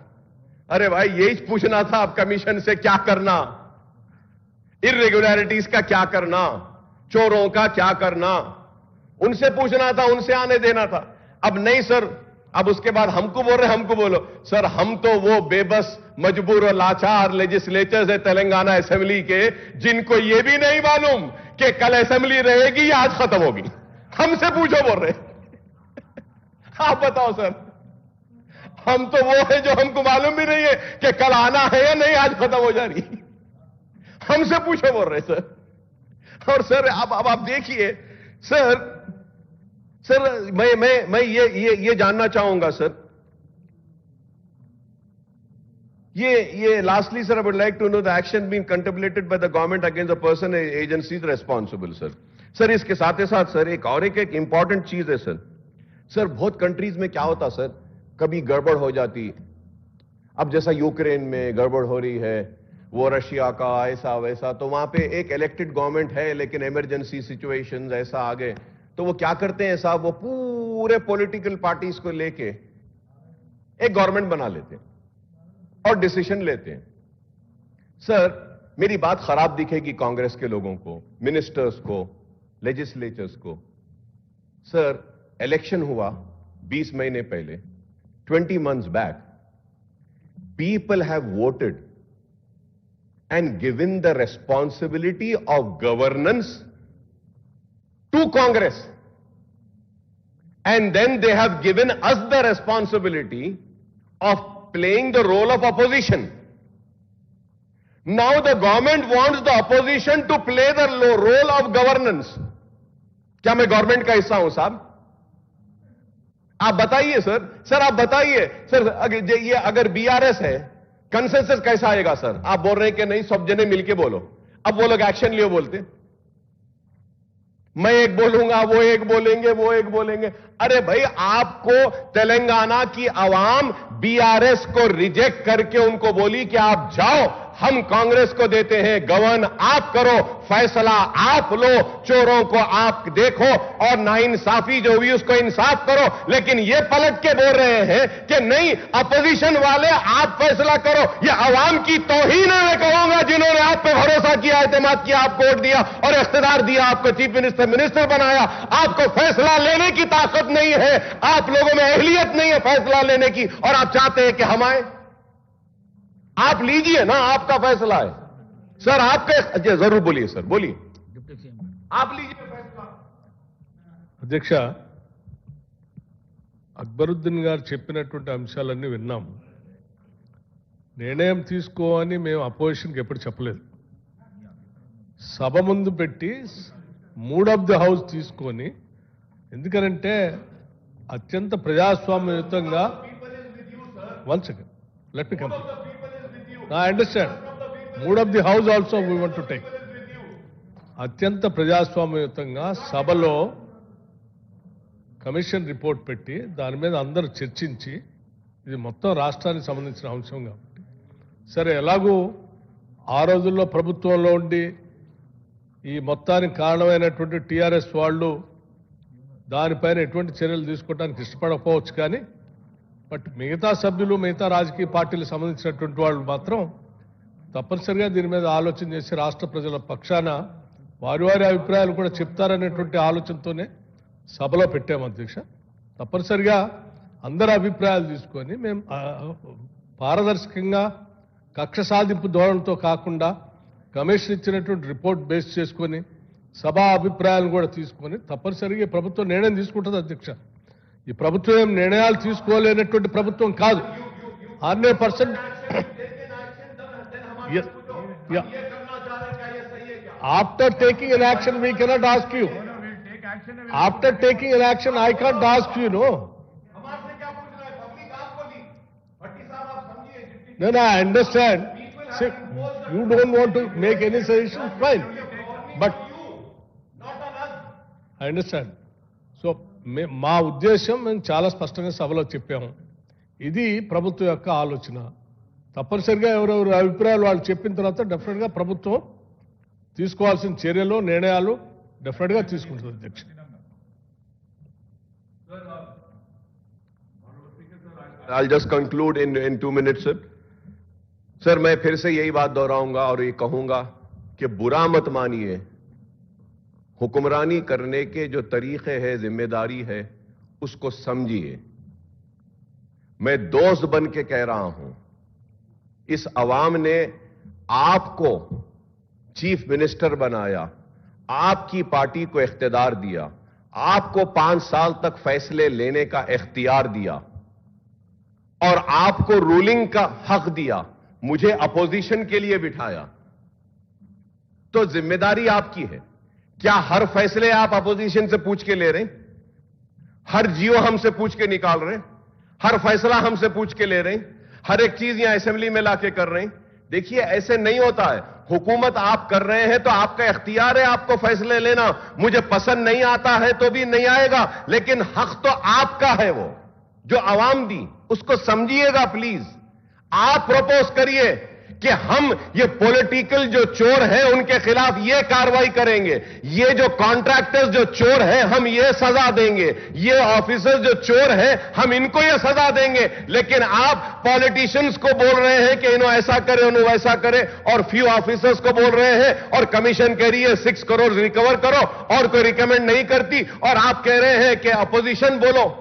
अरे भाई यही पूछना था अब कमीशन से, क्या करना, इर्रेगुलरिटीज का क्या करना, चोरों का क्या करना, उनसे पूछना था, उनसे आने देना था. अब नहीं सर, अब उसके बाद हमको बोल रहे हमको बोलो। सर हम तो वो बेबस मजबूर और लाचार लेजिस्लेचर्स है तेलंगाना असेंबली के, जिनको ये भी नहीं मालूम कि कल असेंबली रहेगी या आज खत्म होगी। हमसे पूछो बोल रहे। आप बताओ सर, हम तो वो है जो हमको मालूम भी नहीं है कि कल आना है या नहीं, आज खत्म हो जा रही। हमसे पूछो बोल रहे सर। और सर अब आप देखिए सर मैं ये जानना चाहूंगा सर, ये lastly sir, I would like to know the action being contemplated by the government against the person agencies responsible sir. इसके साथ ही साथ सर एक इंपॉर्टेंट चीज है सर बहुत कंट्रीज में क्या होता सर, कभी गड़बड़ हो जाती। अब जैसा यूक्रेन में गड़बड़ हो रही है, वो रशिया का ऐसा वैसा, तो वहां पे एक इलेक्टेड गवर्नमेंट है लेकिन इमरजेंसी सिचुएशंस ऐसा आ गए, तो वो क्या करते हैं साहब, वो पूरे पॉलिटिकल पार्टीज को लेके एक गवर्नमेंट बना लेते हैं और डिसीजन लेते हैं। सर मेरी बात खराब दिखेगी कांग्रेस के लोगों को, मिनिस्टर्स को, लेजिस्लेचर्स को। सर इलेक्शन हुआ 20 महीने पहले, 20 months back, people have voted and given the responsibility of governance to Congress, and then they have given us the responsibility of playing the role of opposition. Now the government wants the opposition to play the role of governance. क्या मैं government का हिस्सा हूं साहब? आप बताइए sir आप बताइए सर, अगर बीआरएस है, कंसेंसस कैसा आएगा सर? आप बोल रहे हैं कि नहीं सब जने मिलके बोलो, अब वो लोग एक्शन लियो बोलते, मैं एक बोलूंगा वो एक बोलेंगे वो एक बोलेंगे। अरे भाई आपको तेलंगाना की आवाम बीआरएस को रिजेक्ट करके उनको बोली कि आप जाओ, हम कांग्रेस को देते हैं गवर्न, आप करो, फैसला आप लो, चोरों को आप देखो और नाइंसाफी जो हुई उसको इंसाफ करो। लेकिन ये पलट के बोल रहे हैं कि नहीं अपोजिशन वाले आप फैसला करो। ये अवाम की तौहीन है मैं कहूंगा, जिन्होंने आप पे भरोसा किया, एतमाद किया, आपको वोट दिया और इख्तियार दिया, आपको चीफ मिनिस्टर बनाया। आपको फैसला लेने की ताकत नहीं है, आप लोगों में अहलियत नहीं है फैसला लेने की, और आप चाहते हैं कि हम आए। आप लीजिए ना, आपका फैसला है सर, आपके जरूर बोलिए सर, बोलिए आप लीजिए फैसला। అధ్యక్ష, అక్బరుద్దీన్ గారు చెప్పినటువంటి అంశాలన్నీ విన్నాము. నిర్ణయం తీసుకోవని మేము అపోజిషన్కి ఎప్పుడు చెప్పలేదు. సభ ముందు పెట్టి మూడ్ ఆఫ్ ది హౌస్ తీసుకొని, ఎందుకనంటే అత్యంత ప్రజాస్వామ్యయుతంగా, one second let me complete. I understand. Mood of the house also we want to take. అత్యంత ప్రజాస్వామ్యయుతంగా సభలో కమిషన్ రిపోర్ట్ పెట్టి దాని మీద అందరూ చర్చించి, ఇది మొత్తం రాష్ట్రానికి సంబంధించిన అంశం కాబట్టి, సరే ఎలాగూ ఆ రోజుల్లో ప్రభుత్వంలో ఉండి ఈ మొత్తానికి కారణమైనటువంటి టీఆర్ఎస్ వాళ్ళు దానిపైన ఎటువంటి చర్యలు తీసుకోవడానికి ఇష్టపడకపోవచ్చు, కానీ బట్ మిగతా సభ్యులు, మిగతా రాజకీయ పార్టీలకు సంబంధించినటువంటి వాళ్ళు మాత్రం తప్పనిసరిగా దీని మీద ఆలోచన చేసి రాష్ట్ర ప్రజల పక్షాన వారి అభిప్రాయాలు కూడా చెప్తారనేటువంటి ఆలోచనతోనే సభలో పెట్టాము అధ్యక్ష. తప్పనిసరిగా అందరి అభిప్రాయాలు తీసుకొని మేము పారదర్శకంగా కక్ష సాధింపు ధోరణితో కాకుండా కమిషన్ ఇచ్చినటువంటి రిపోర్ట్ బేస్ చేసుకొని సభా అభిప్రాయాలను కూడా తీసుకొని తప్పనిసరిగా ప్రభుత్వం నిర్ణయం తీసుకుంటుంది అధ్యక్ష. ఈ ప్రభుత్వం ఏం నిర్ణయాలు తీసుకోలేనటువంటి ప్రభుత్వం కాదు. 100% after taking an action we cannot ask you. After taking an action I can't ask you, no. No, I understand. See, you don't want to make any suggestions, fine. But I understand. So మా ఉద్దేశం మేము చాలా స్పష్టంగా సభలో చెప్పాము, ఇది ప్రభుత్వం యొక్క ఆలోచన. తప్పనిసరిగా ఎవరెవరు అభిప్రాయాలు వాళ్ళు చెప్పిన తర్వాత డెఫినెట్గా ప్రభుత్వం తీసుకోవాల్సిన చర్యలు, నిర్ణయాలు డెఫినెట్గా తీసుకుంటుంది అధ్యక్ష. I'll just conclude in 2 minutes, sir. Sir मैं फिर से यही बात दोहराऊंगा और ये कहूंगा कि बुरा मत मानिए, हुक्मरानी करने के जो तरीके हैं, जिम्मेदारी है, उसको समझिए। मैं दोस्त बन के कह रहा हूं, इस अवाम ने आपको चीफ मिनिस्टर बनाया, आपकी पार्टी को इख्तियार दिया, आपको 5 साल तक फैसले लेने का इख्तियार दिया और आपको रूलिंग का हक दिया, मुझे अपोजिशन के लिए बिठाया, तो जिम्मेदारी आपकी है। क्या हर फैसले आप अपोजिशन से पूछ के ले रहे हैं? हर जियो हमसे पूछ के निकाल रहे हैं? हर फैसला हमसे पूछ के ले रहे हैं? हर एक चीज यहां असेंबली में लाके कर रहे हैं? देखिए, ऐसे नहीं होता है। हुकूमत आप कर रहे हैं तो आपका इख्तियार है आपको फैसले लेना। मुझे पसंद नहीं आता है तो भी नहीं आएगा, लेकिन हक तो आपका है, वो जो अवाम दी, उसको समझिएगा प्लीज। आप प्रपोज करिए कि हम ये पॉलिटिकल जो चोर हैं उनके खिलाफ ये कार्रवाई करेंगे, ये जो कॉन्ट्रैक्टर्स जो चोर हैं हम ये सजा देंगे, ये ऑफिसर्स जो चोर हैं हम इनको ये सजा देंगे। लेकिन आप पॉलिटिशियंस को बोल रहे हैं कि इन्हों ऐसा करे उन्हों वैसा करे, और फ्यू ऑफिसर्स को बोल रहे हैं और कमीशन कह रही है 6 करोड़ रिकवर करो और कोई रिकमेंड नहीं करती, और आप कह रहे हैं कि अपोजिशन बोलो।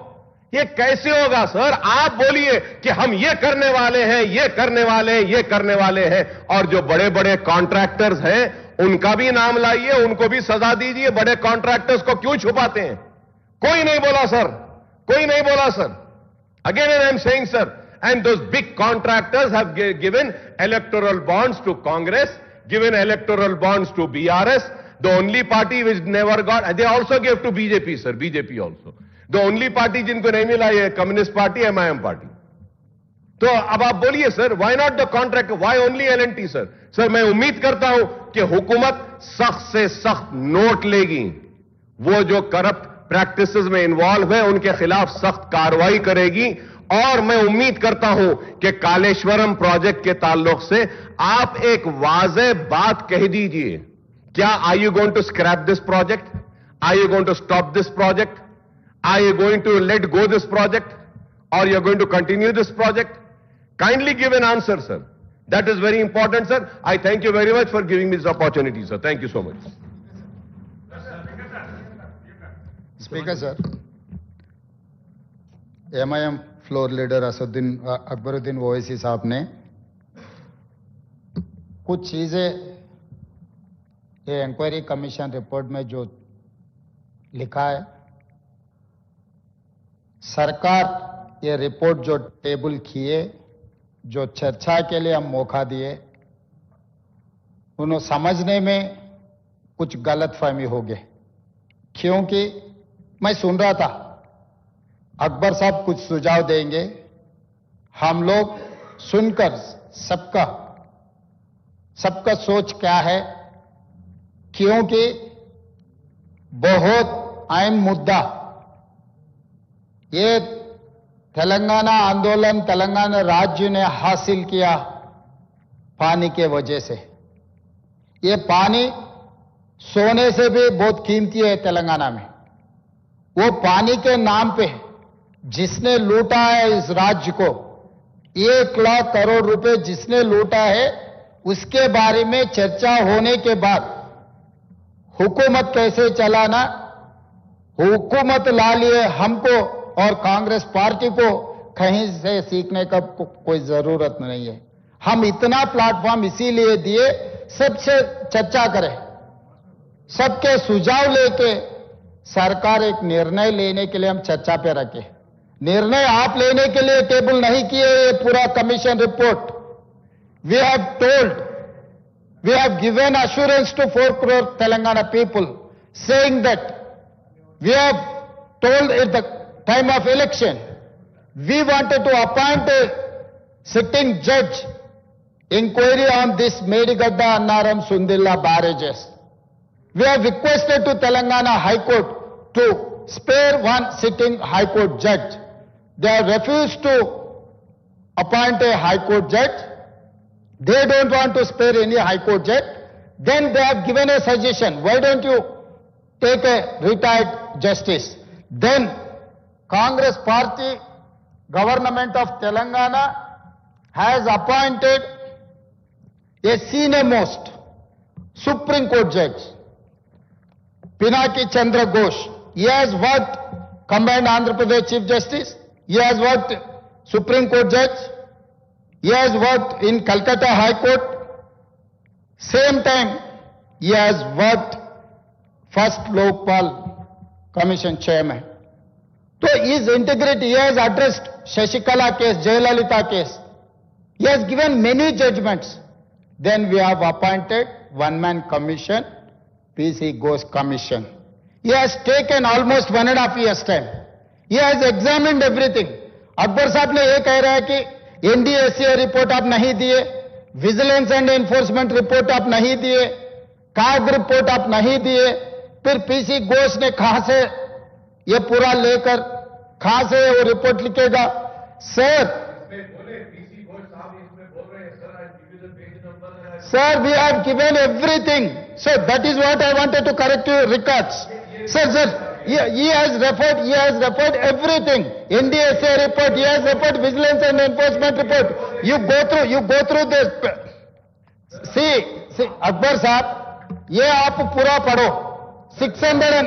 ये कैसे होगा सर? आप बोलिए कि हम ये करने वाले हैं, ये करने वाले हैं, ये करने वाले हैं, और जो बड़े बड़े कॉन्ट्रैक्टर्स हैं उनका भी नाम लाइए, उनको भी सजा दीजिए। बड़े कॉन्ट्रैक्टर्स को क्यों छुपाते हैं? कोई नहीं बोला सर, कोई नहीं बोला sir. Again I am saying sir, and those big contractors have given electoral bonds to Congress, given electoral bonds to BRS, the only party which never got, they also gave to BJP sir, BJP also. The only party जिनको नहीं मिला ये communist party, MIM party. तो अब आप बोलिए sir, why not the contract, why only L&T sir? Sir मैं उम्मीद करता हूं कि हुकूमत सख्त से सख्त नोट लेगी, वो जो करप्ट प्रैक्टिसेस में इन्वॉल्व है उनके खिलाफ सख्त कार्रवाई करेगी, और मैं उम्मीद करता हूं कि कालेश्वरम प्रोजेक्ट के ताल्लुक से आप एक वाज़ेह बात कह दीजिए। क्या are you going to scrap this project? Are you going to stop this project? Are you going to let go this project, or you are going to continue this project? Kindly give an answer, sir. That is very important, sir. I thank you very much for giving me this opportunity, sir. Thank you so much. Speaker, sir. MIM floor leader Akbaruddin Owaisi साहब ने कुछ चीजें ये inquiry commission report में जो लिखा है, सरकार ये रिपोर्ट जो टेबल किए, जो चर्चा के लिए हम मौका दिए, उन्हें समझने में कुछ गलतफहमी हो गए। क्योंकि मैं सुन रहा था अकबर साहब कुछ सुझाव देंगे, हम लोग सुनकर सबका सोच क्या है, क्योंकि बहुत अहम मुद्दा ये तेलंगाना आंदोलन, तेलंगाना राज्य ने हासिल किया पानी के वजह से। ये पानी सोने से भी बहुत कीमती है तेलंगाना में। वो पानी के नाम पे जिसने लूटा है इस राज्य को, 1 लाख करोड़ रुपए जिसने लूटा है, उसके बारे में चर्चा होने के बाद हुकूमत कैसे चलाना, हुकूमत ला लिए हमको और कांग्रेस पार्टी को कहीं से सीखने का कोई जरूरत नहीं है। हम इतना प्लेटफॉर्म इसीलिए दिए, सबसे चर्चा करें, सबके सुझाव लेके सरकार एक निर्णय लेने के लिए हम चर्चा पे रखे। निर्णय आप लेने के लिए टेबल नहीं किए ये पूरा commission report. We have told, we have given assurance to 4 crore Telangana people, saying that we have told at the time of election, we wanted to appoint a sitting judge inquiry on this Medigadda, Annaram, Sundilla barrages. We have requested to Telangana High Court to spare one sitting High Court judge. They have refused to appoint a High Court judge. They don't want to spare any High Court judge. Then they have given a suggestion, why don't you take a retired justice? Then Congress party, government of Telangana has appointed a senior most Supreme Court judge, Pinaki Chandra Ghosh. He has worked combined Andhra Pradesh Chief Justice. He has worked Supreme Court judge. He has worked in Calcutta High Court. Same time, he has worked first Lokpal Commission chairman. So his integrity, he has addressed Shashikala case, Jayalalitha case. He has given many judgments. Then we have appointed one-man commission, PC Ghosh Commission. He has taken almost 1.5 years time. He has examined everything. Akbar साहब ने ये कह रहा है कि NDSA report आप नहीं दिए, विजिलेंस एंड एनफोर्समेंट रिपोर्ट आप नहीं दिए, काग रिपोर्ट आप नहीं दिए, फिर पीसी घोष ने कहां से ये पूरा लेकर कहां से वो रिपोर्ट लिखेगा? Sir, Sir, we have given everything. So that is what I wanted to correct your records. Sir, he has referred everything. NDSA report, he has referred vigilance and enforcement report. You go through this. See, Akbar साहब, ये आप पूरा पढ़ो. 600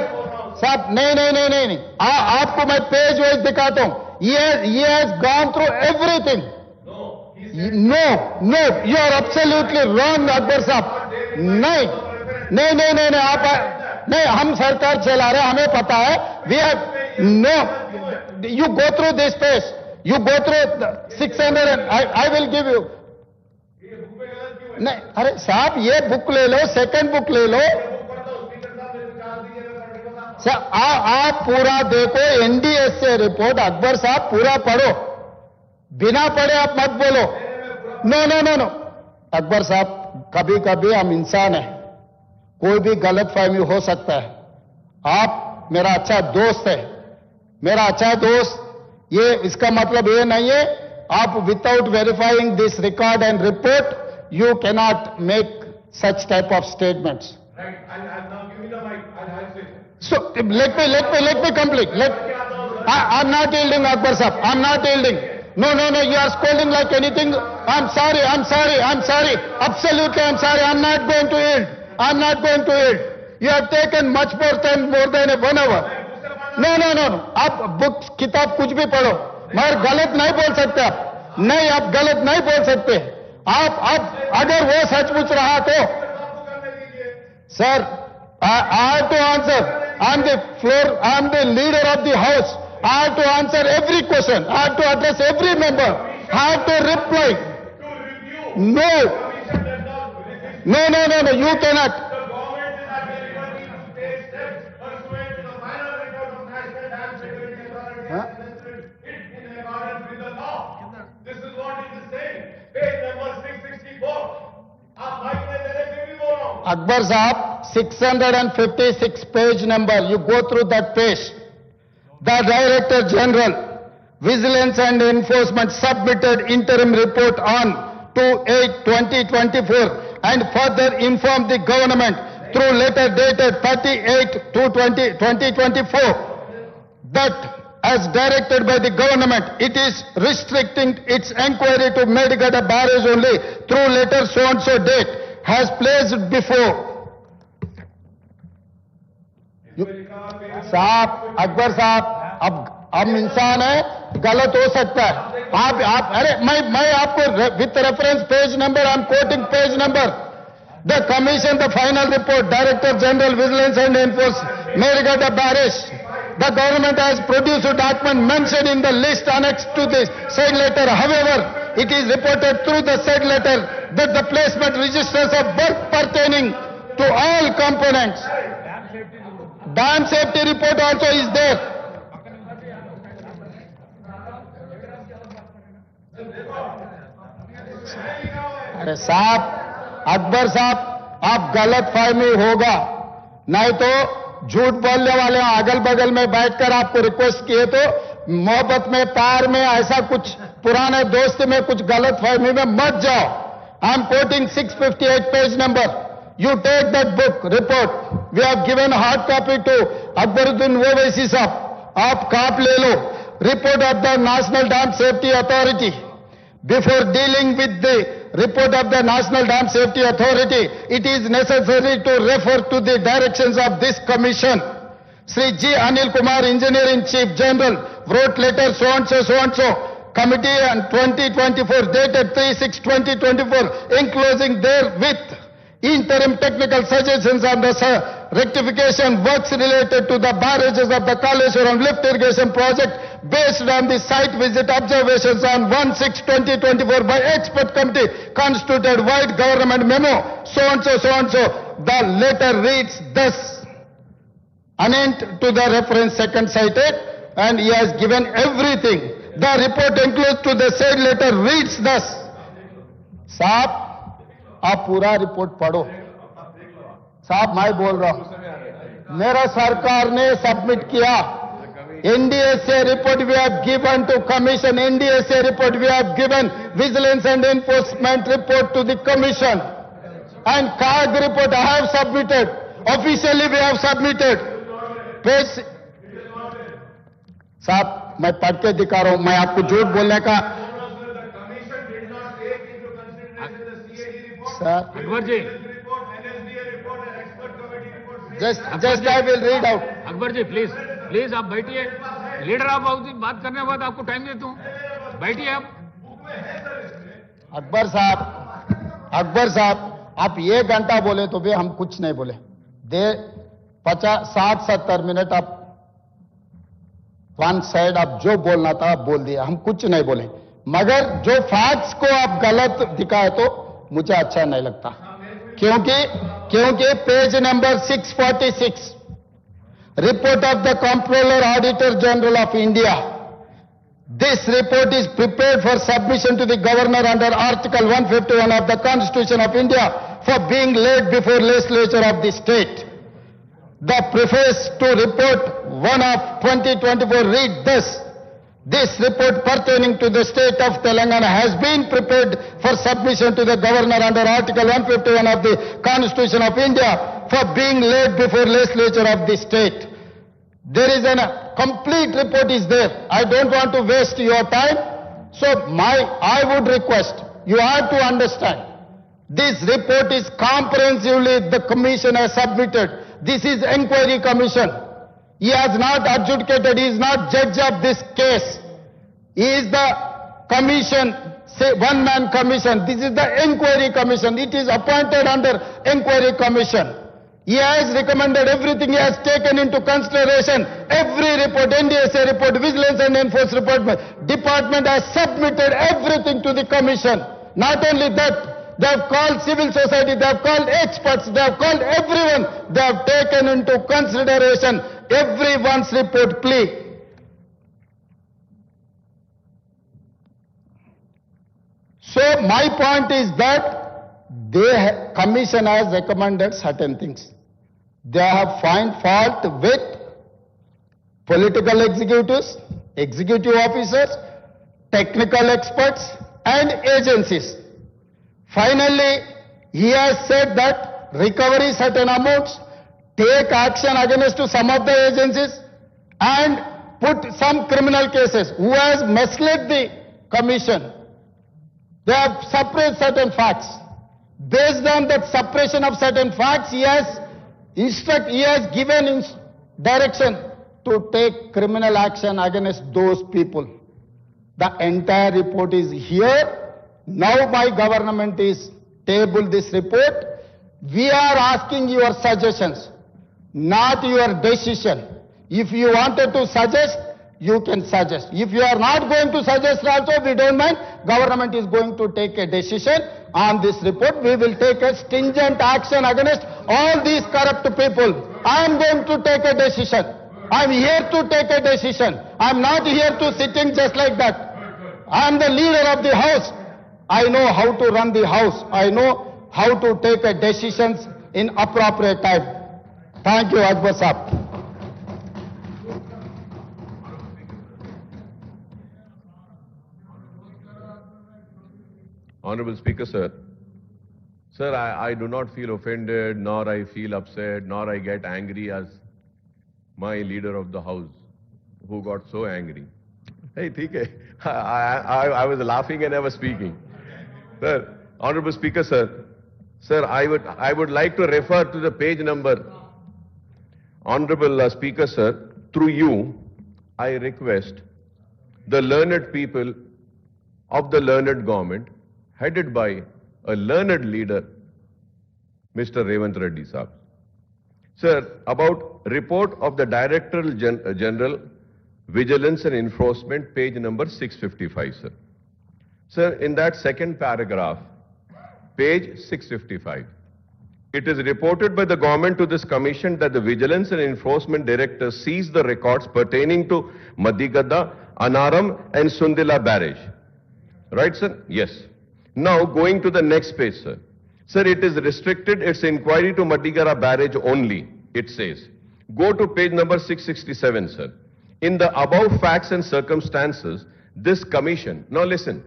साहब, नहीं. आपको मैं page wise दिखाता हूं. He has gone through everything. No, you are absolutely wrong, Akbar साहब. नहीं, आप नहीं, हम सरकार चला रहे, हमें पता है. We have no. You go through this page. You go through the 600 and I will give you. नहीं, अरे साहब ये बुक ले लो, सेकंड बुक ले लो. सर आप पूरा देखो, एनडीएसए रिपोर्ट. अकबर साहब पूरा पढ़ो, बिना पढ़े आप मत बोलो. नो. अकबर साहब, कभी कभी हम इंसान हैं, कोई भी गलत फहमी हो सकता है. आप मेरा अच्छा दोस्त है, मेरा अच्छा दोस्त. ये इसका मतलब ये नहीं है आप without verifying this record and report you cannot make such type of statements. So let me complete. I'm not yielding, Akbar sahab. I'm not yielding. No. You are scolding like anything. I'm sorry. Absolutely, I'm sorry. I'm not going to yield. You have taken much more than 1 hour. No. आप book किताब कुछ भी पढ़ो, मगर गलत नहीं बोल सकते आप. नहीं, आप गलत नहीं बोल सकते. आप अगर वो सचमुच रहा तो sir, I have to answer. I'm the leader of the house. I have to answer every question. I have to address every member. I have to reply. No. You cannot. Huh? This is what it is saying. Page number 664. आप mic में मेरे फिर भी बोल रहा हूं. Akbar Sahab, 656 page number, you go through that page. The Director General, Vigilance and Enforcement submitted interim report on 2/8/2024 and further informed the government through letter dated 38/2/2024 that as directed by the government, it is restricting its inquiry to Medgada barrage only through letter so and so date has placed before. साहब, अकबर साहब, अब हम इंसान है, गलत हो सकता है. आप अरे मैं आपको with reference page number, I am quoting page number. The commission, the final report, director general vigilance and enforcement, Medgada barrage. The government has produced a document mentioned in the list annexed to this said letter. However, it is reported through the said letter that the placement registers of work pertaining to all components. Dam safety report also is there. अरे साहब, अकबर साहब, आप गलत फहमी होगा, नहीं तो झूठ बोलने वाले अगल बगल में बैठकर आपको रिक्वेस्ट किए तो मोहब्बत में, प्यार में, ऐसा कुछ पुराने दोस्ती में कुछ गलत फहमी में मत जाओ. I am quoting 658 page number. You take that book, report. We have given hard copy to Akbaruddin Owaisi sahab. आप काप ले लो. Report of the National Dam Safety Authority. Before dealing with the report of the National Dam Safety Authority, it is necessary to refer to the directions of this commission. Sri G. Anil Kumar, Engineering Chief General, wrote letter so and so. Committee on 2024 dated 3/6/2024 enclosing therewith interim technical suggestions on the rectification works related to the barrages of the Kaleshwaram lift irrigation project based on the site visit observations on 1/6/2024 by expert committee constituted wide government memo so and so. The letter reads thus. Anent to the reference second cited, and he has given everything. The report includes to the said letter reads thus. साहब, आप पूरा report पढ़ो. साहब, मैं बोल रहा हूं. मेरा सरकार ने सबमिट किया. NDSA report we have given to commission. NDSA report we have given. Vigilance and enforcement report to the commission. And CAG report I have submitted. Officially we have submitted. साहब, मैं पढ़ के दिखा रहा हूं. मैं आपको झूठ बोलने का. Sir, Akbar ji, just I will read out. Akbar ji please आप बैठिए. लीडर आप बात करने के बाद आपको टाइम देता हूं. बैठिए आप. अकबर साहब, आप 1 घंटा बोले तो भी हम कुछ नहीं बोले. 60-70 मिनट आप वन साइड आप जो बोलना था आप बोल दिया. हम कुछ नहीं बोले, मगर जो फैक्ट्स को आप गलत दिखाए तो मुझे अच्छा नहीं लगता. क्योंकि page number 646 report of the controller auditor general of India. This report is prepared for submission to the governor under Article 151 of the Constitution of India for being laid before legislature of the state. The preface to report 1 of 2024 read thus. This report pertaining to the state of Telangana has been prepared for submission to the governor under Article 151 of the Constitution of India for being laid before legislature of the state. There is a complete report is there. I don't want to waste your time. So I would request, you have to understand, this report is comprehensively the commission has submitted. This is inquiry commission. He has not adjudicated, he is not judge of this case. He is the commission, say one-man commission. This is the inquiry commission. It is appointed under inquiry commission. He has recommended everything, he has taken into consideration. Every report, NDSA report, Vigilance and Enforcement Department has submitted everything to the commission. Not only that, they have called civil society, they have called experts, they have called everyone. They have taken into consideration everyone's report plea. So my point is that the commission has recommended certain things. They have found fault with political executives, executive officers, technical experts and agencies. Finally, he has said that recovery certain amounts, take action against to some of the agencies and put some criminal cases. Who has misled the commission? They have suppressed certain facts. Based on that suppression of certain facts, he has given direction to take criminal action against those people. The entire report is here. Now my government is tabled this report. We are asking your suggestions, not your decision. If you wanted to suggest, you can suggest. If you are not going to suggest also, we don't mind. Government is going to take a decision on this report. We will take a stringent action against all these corrupt people. I am going to take a decision. I am here to take a decision. I am not here to sitting just like that. I am the leader of the house. I know how to run the house. I know how to take a decisions in appropriate time. Thank you, Akbar Sahab. Honorable Speaker, sir. Sir, I do not feel offended, nor I feel upset, nor I get angry as my leader of the house, who got so angry. Hey, theek hai. I was laughing and I was speaking. Sir, Honorable Speaker, sir. Sir, I would like to refer to the page number. Honorable Speaker, sir, through you, I request the learned people of the learned government headed by a learned leader, Mr. Revant Reddy Saab. Sir, about report of the Director General Vigilance and Enforcement, page number 655, sir. Sir, in that second paragraph, page 655, it is reported by the government to this commission that the Vigilance and Enforcement Director seized the records pertaining to Madigadda, Anaram and Sundila barrage. Right, sir? Yes. Now, going to the next page, sir. Sir, it is restricted its inquiry to Madigara barrage only, it says. Go to page number 667, sir. In the above facts and circumstances, this commission, now listen,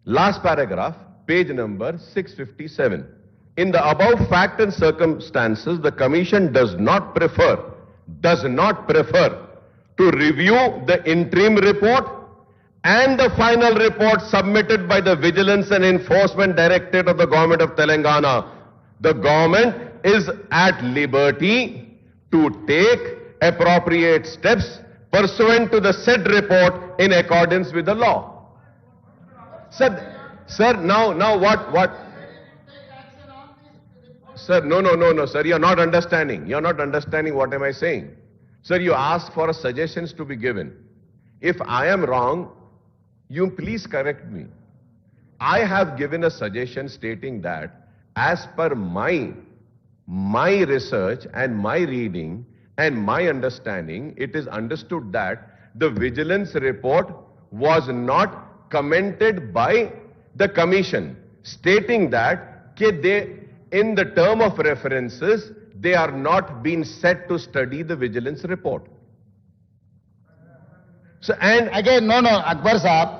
last paragraph, page number 657. In the above fact and circumstances, the commission does not prefer to review the interim report and the final report submitted by the Vigilance and Enforcement Directorate of the Government of Telangana. The government is at liberty to take appropriate steps pursuant to the said report in accordance with the law. Sir, now what? Sir, no, sir, you're not understanding. You're not understanding what am I saying. Sir, you ask for suggestions to be given. If I am wrong, you please correct me. I have given a suggestion stating that as per my research and my reading and my understanding, it is understood that the vigilance report was not commented by the commission, stating that they, in the term of references, they are not being set to study the vigilance report. So, and again no Akbar साहब,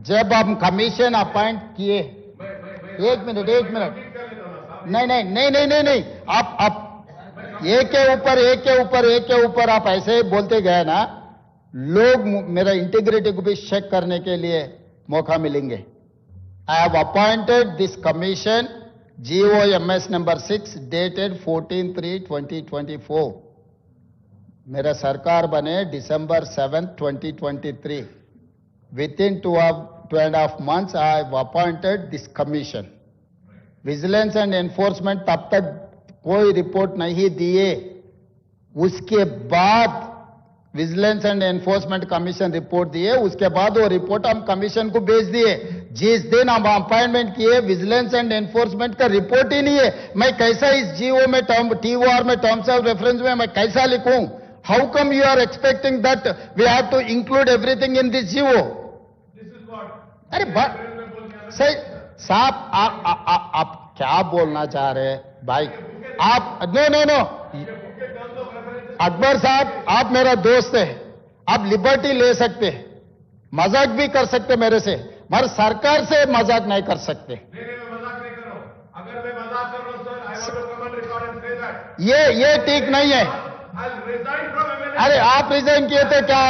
जब हम commission appoint किए, एक minute नहीं, आप एक के ऊपर आप ऐसे बोलते गए ना, लोग मेरा इंटीग्रिटी को भी चेक करने के लिए मौका मिलेंगे. I have appointed this commission, GOMS number 6, dated 14/3/2024. मेरा सरकार बने December 7, 2023. Within 2.5 months, I have appointed this commission. Vigilance and enforcement तब तक कोई रिपोर्ट नहीं दिए. उसके बाद vigilance and enforcement commission report दिए. उसके बाद वो रिपोर्ट हम कमीशन को भेज दिए. जिस दिन हम अपॉइंटमेंट किए, विजिलेंस एंड एनफोर्समेंट का रिपोर्ट ही नहीं है. मैं कैसा इस जीओ में TOR में टर्म्स ऑफ रेफरेंस में मैं कैसा लिखूं? How come you are expecting that we have to include everything in this GO? अरे सही साहब, आप क्या बोलना चाह रहे हैं भाई? आप नो अकबर साहब, आप मेरा दोस्त है, आप लिबर्टी ले सकते हैं, मजाक भी कर सकते मेरे से, मगर सरकार से मजाक नहीं कर सकते. ये ठीक नहीं है. अरे आप रिजाइन किए तो क्या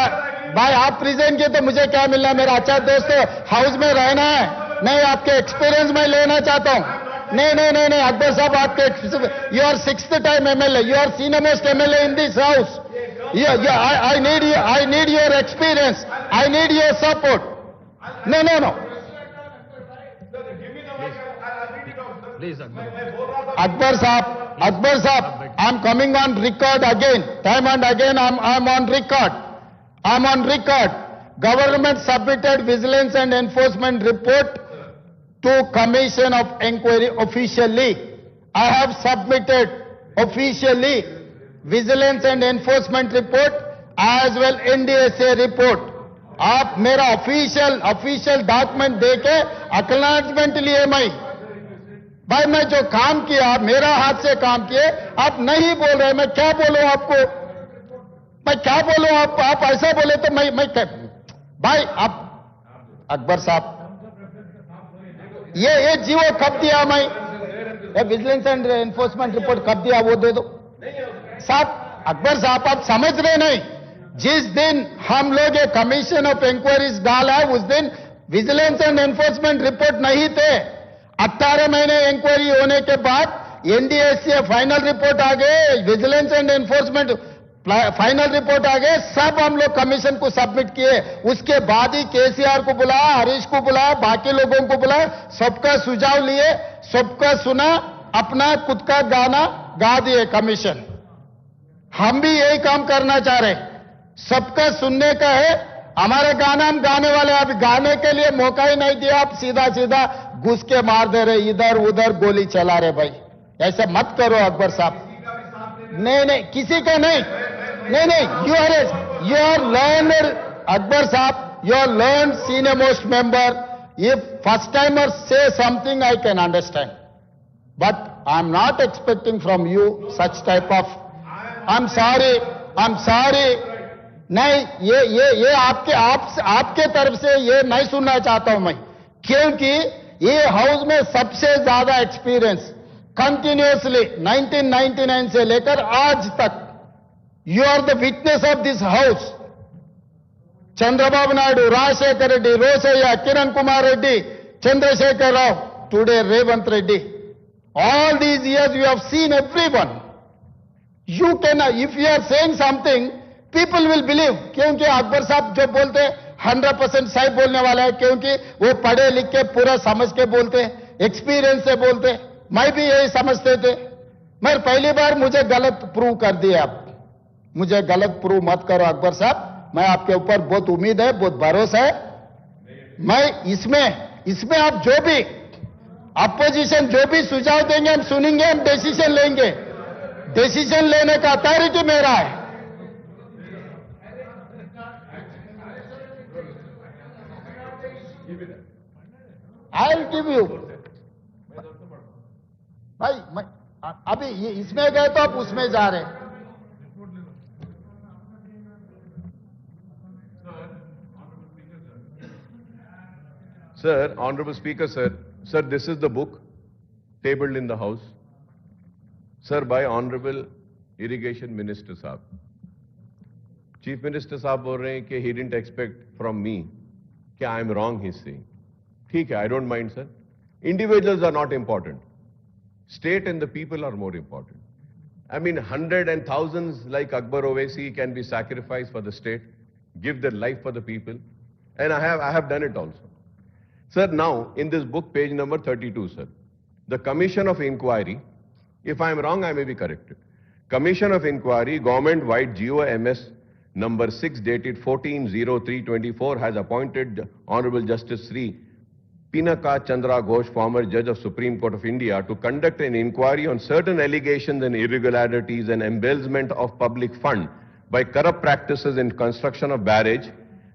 भाई? आप रिजाइन किए तो मुझे क्या मिलना? मेरा अच्छा दोस्त है, हाउस में रहना है. नहीं, आपके एक्सपीरियंस मैं लेना चाहता हूं. नहीं अकबर साहब, आपके you are 6th time MLA, you are senior most MLA in this house. I need your experience, I need your support. No. Please, Akbar Saab, I'm coming on record again, time and again I'm on record. Government submitted vigilance and enforcement report to Commission of Inquiry officially. I have submitted officially vigilance and enforcement report as well NDSA report. आप मेरा official document देके acknowledgement लिए भाई मैं जो काम किया, मेरा हाथ से काम किए, आप नहीं बोल रहे. मैं क्या बोलूं आपको? आप ऐसा बोले तो मैं भाई आप अकबर साहब, ये जीवो कब दिया? मैं विजिलेंस एंड एनफोर्समेंट रिपोर्ट कब दिया? वो दे दो साहब. अकबर साहब, आप समझ रहे नहीं. जिस दिन हम लोग ये कमीशन ऑफ इंक्वायरीज डाला है, उस दिन विजिलेंस एंड एनफोर्समेंट रिपोर्ट नहीं थे. 18 महीने इंक्वायरी होने के बाद एनडीएसए फाइनल रिपोर्ट आ गए. Vigilance and enforcement final report आ गए, सब हम लोग कमीशन को सबमिट किए। उसके बाद ही केसीआर को बुलाया, हरीश को बुलाया, बाकी लोगों को बुलाया, सबका सुझाव लिए, सबका सुना, अपना खुद का गाना गा दिए कमीशन। हम भी यही काम करना चाह रहे, सबका सुनने का है। हमारे गाना हम गाने वाले, अब गाने के लिए मौका ही नहीं दिया, आप सीधा सीधा घुस के मार दे रहे, इधर उधर गोली चला रहे। भाई ऐसे मत करो अकबर साहब। नहीं, किसी का नहीं, you are learned, Akbar Saab, you are learned senior most member. If first timers say something, I can understand. But I'm not expecting from you such type of, I'm sorry. नहीं, ये आपके तरफ से ये नहीं सुनना चाहता हूं मैं, क्योंकि ये हाउस में सबसे ज्यादा एक्सपीरियंस कंटिन्यूअसली 1999 से लेकर आज तक You are the witness of this house. Chandrababu Naidu, Rajshekar Reddy, Rosaya, Kiran Kumar Reddy, Chandrasekhar Rao, today Revant Reddy. All these years you have seen everyone. You can, if you are saying something, people will believe. क्योंकि अकबर साहब जो बोलते 100% सही बोलने वाला है, क्योंकि वो पढ़े लिख के पूरा समझ के बोलते, एक्सपीरियंस से बोलते। मैं भी यही समझते थे, मगर पहली बार मुझे गलत प्रूव कर दिया। आप मुझे गलत प्रूव मत करो अकबर साहब, मैं आपके ऊपर बहुत उम्मीद है, बहुत भरोसा है। मैं इसमें आप जो भी अपोजिशन जो भी सुझाव देंगे हम सुनेंगे, हम डिसीजन लेंगे। डिसीजन लेने का अथॉरिटी मेरा है। I will give you. भाई मैं अभी इसमें गए तो आप उसमें जा रहे हैं। Sir, Honorable Speaker, sir, this is the book tabled in the House. Sir, by Honorable Irrigation Minister Saab. Chief Minister Saab बोल रहे हैं कि he didn't expect from me कि I am wrong, he's saying. ठीक है, I don't mind, sir. Individuals are not important. State and the people are more important. I mean, hundreds and thousands like Akbar Owaisi can be sacrificed for the state, give their life for the people, and I have done it also. Sir, now, in this book, page number 32, sir, the Commission of Inquiry, if I am wrong, I may be corrected. Commission of Inquiry, government-wide GOMS number 6 dated 14/03/24 has appointed Honorable Justice Sri Pinaka Chandra Ghosh, former Judge of Supreme Court of India, to conduct an inquiry on certain allegations and irregularities and embezzlement of public fund by corrupt practices in construction of barrage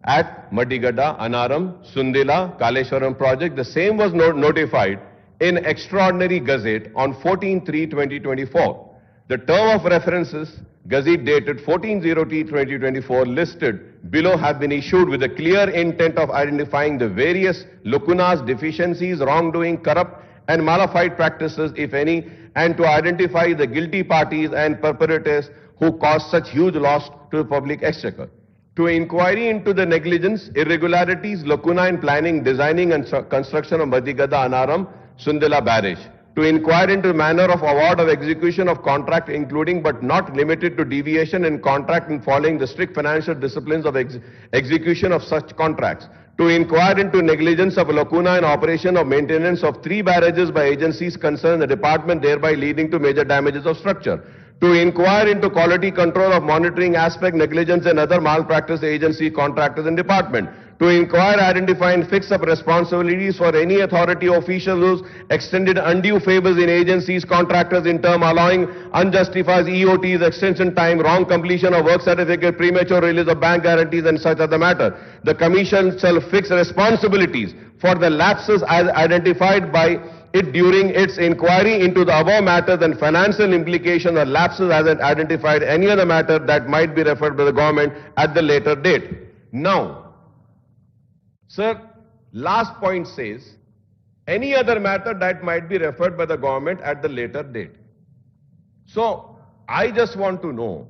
at Madigada, Anaram, Sundila, Kaleshwaram project. The same was notified in Extraordinary Gazette on 14/3/2024. The term of references, Gazette dated 14/0/2024, listed below have been issued with the clear intent of identifying the various lacunas, deficiencies, wrongdoing, corrupt and malified practices, if any, and to identify the guilty parties and perpetrators who caused such huge loss to the public exchequer. To inquiry into the negligence, irregularities, lacuna in planning, designing and construction of Madigada, Anaram, Sundila barrage. To inquire into the manner of award of execution of contract, including but not limited to deviation in contract and following the strict financial disciplines of execution of such contracts. To inquire into negligence of lacuna in operation of maintenance of 3 barrages by agencies concerned in the department, thereby leading to major damages of structure. To inquire into quality control of monitoring aspect, negligence and other malpractice agency, contractors and department. To inquire, identify and fix up responsibilities for any authority officials who extended undue favors in agencies, contractors in term allowing unjustified EOTs, extension time, wrong completion of work certificate, premature release of bank guarantees and such other matter. The Commission shall fix responsibilities for the lapses as identified by it during its inquiry into the above matters and financial implications or lapses as it identified any other matter that might be referred by the government at the later date. Now, sir, last point says any other matter that might be referred by the government at the later date. So, I just want to know,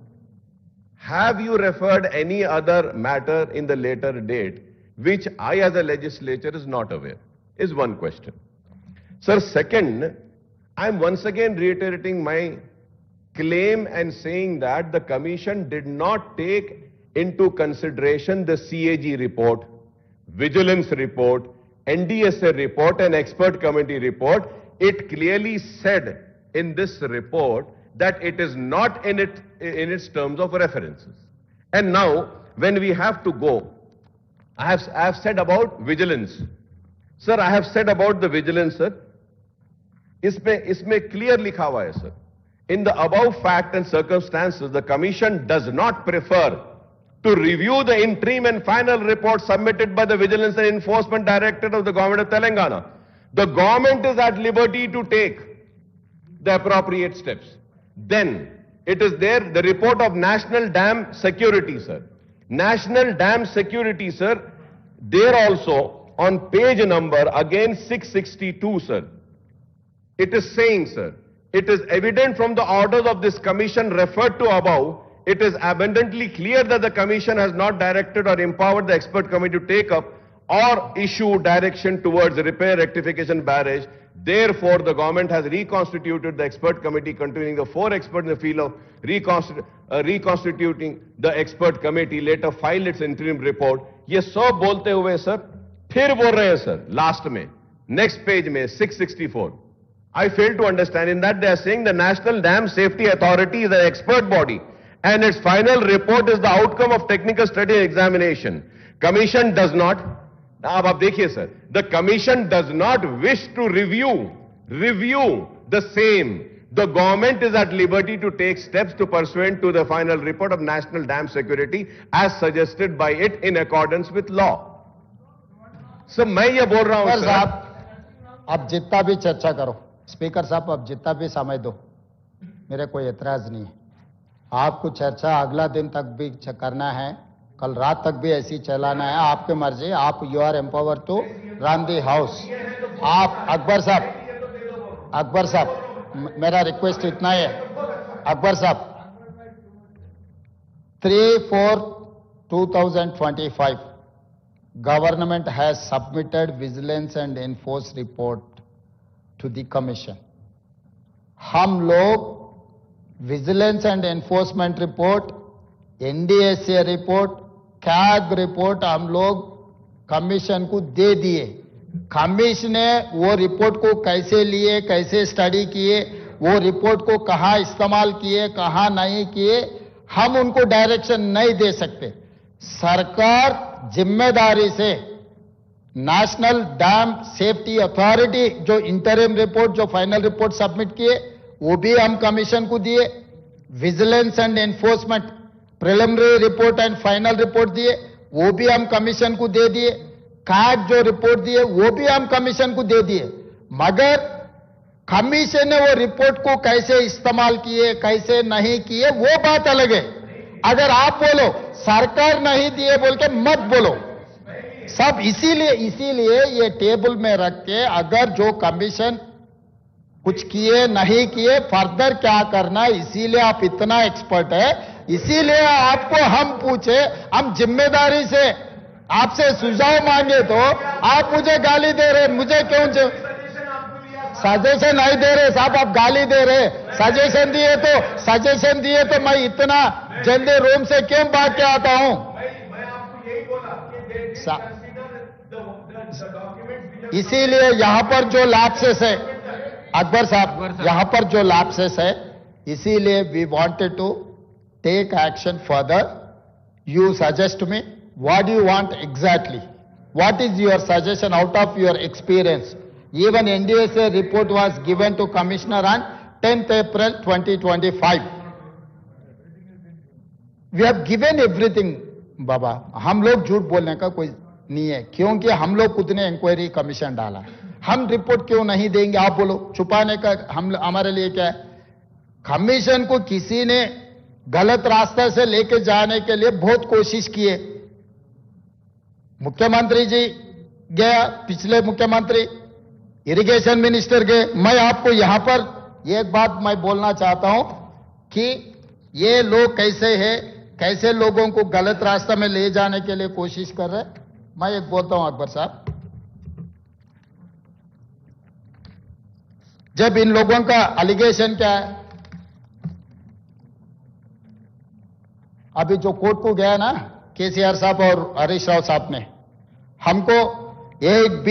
have you referred any other matter in the later date which I as a legislature is not aware? Is one question. Sir, second, I am once again reiterating my claim and saying that the commission did not take into consideration the CAG report, vigilance report, NDSA report and expert committee report. It clearly said in this report that it is not in its terms of references. And now, when we have to go, I have said about vigilance. Sir, I have said about the vigilance, sir. इसमें clear लिखा हुआ है, sir. In the above fact and circumstances, the commission does not prefer to review the interim and final report submitted by the Vigilance and Enforcement Directorate of the Government of Telangana. The government is at liberty to take the appropriate steps. Then, it is there, the report of National Dam Security, sir. National Dam Security, sir, there also, on page number, again 662, sir. It is saying, sir, it is evident from the orders of this commission referred to above, it is abundantly clear that the commission has not directed or empowered the expert committee to take up or issue direction towards repair, rectification, barrage. Therefore, the government has reconstituted the expert committee containing the 4 experts in the field of reconstituting the expert committee, later filed its interim report. ये सब बोलते हुए sir फिर बोल रहे हैं sir last में next page में 664. I fail to understand. In that they are saying the National Dam Safety Authority is an expert body and its final report is the outcome of technical study and examination. Commission does not, अब आप देखिए sir, the commission does not wish to review the same. The government is at liberty to take steps to pursuant to the final report of National Dam Security as suggested by it in accordance with law. So मैं ये बोल रहा हूं speaker sir, साहब आप जितना भी चर्चा करो, स्पीकर साहब आप जितना भी समय दो, मेरे कोई एतराज नहीं है. आपको चर्चा अगला दिन तक भी करना है, कल रात तक भी ऐसी चलाना है, आपकी मर्जी. आप you are empower to run the house. आप अकबर साहब मेरा रिक्वेस्ट इतना है, अकबर साहब 3/4/2025 government has submitted vigilance and enforce report to the commission. हम लोग vigilance and enforcement report, NDSA report, CAG report हम लोग कमीशन को दे दिए. कमीशन ने वो रिपोर्ट को कैसे लिए, कैसे स्टडी किए, वो रिपोर्ट को कहां इस्तेमाल किए, कहां नहीं किए, हम उनको डायरेक्शन नहीं दे सकते. सरकार जिम्मेदारी से नेशनल डैम सेफ्टी अथॉरिटी जो इंटरिम रिपोर्ट, जो फाइनल रिपोर्ट सबमिट किए, वो भी हम कमीशन को दिए. Vigilance and enforcement preliminary report and final report दिए, वो भी हम कमीशन को दे दिए. कैग जो रिपोर्ट दिए वो भी हम कमीशन को दे दिए. मगर कमीशन ने वो रिपोर्ट को कैसे इस्तेमाल किए, कैसे नहीं किए, वो बात अलग है. अगर आप बोलो सरकार नहीं दिए बोल के मत बोलो सब. इसीलिए ये टेबल में रख के अगर जो कमीशन कुछ किए नहीं किए, फर्दर क्या करना, इसीलिए आप इतना एक्सपर्ट है, इसीलिए आपको हम पूछे, हम जिम्मेदारी से आपसे सुझाव मांगे तो आप मुझे गाली दे रहे. मुझे क्यों सजेशन नहीं दे रहे साहब, आप गाली दे रहे. सजेशन दिए तो मैं इतना जल्दी रूम से क्यों भाग के आता हूं. इसीलिए यहां पर जो लैप्सेस है अकबर साहब, यहां पर जो लैप्सेस है, इसीलिए we wanted to take action further. You suggest me what do you want exactly? What is your suggestion out of your experience? Even NDSA report was given to Commissioner on 10th April 2025. We have given everything, बाबा. हम लोग झूठ बोलने का कोई नहीं है, क्योंकि हम लोग खुद ने इंक्वायरी कमीशन डाला. हम रिपोर्ट क्यों नहीं देंगे, आप बोलो. छुपाने का हमारे लिए क्या है. कमीशन को किसी ने गलत रास्ते से लेके जाने के लिए बहुत कोशिश किए. मुख्यमंत्री जी गया, पिछले मुख्यमंत्री, इरिगेशन मिनिस्टर गए. मैं आपको यहां पर एक बात मैं बोलना चाहता हूं कि ये लोग कैसे हैं, कैसे लोगों को गलत रास्ते में ले जाने के लिए कोशिश कर रहे हैं. मैं एक बोलता हूं अकबर साहब, जब इन लोगों का एलिगेशन क्या है, अभी जो कोर्ट को गया ना केसीआर साहब और हरीश राव साहब ने, हमको 8B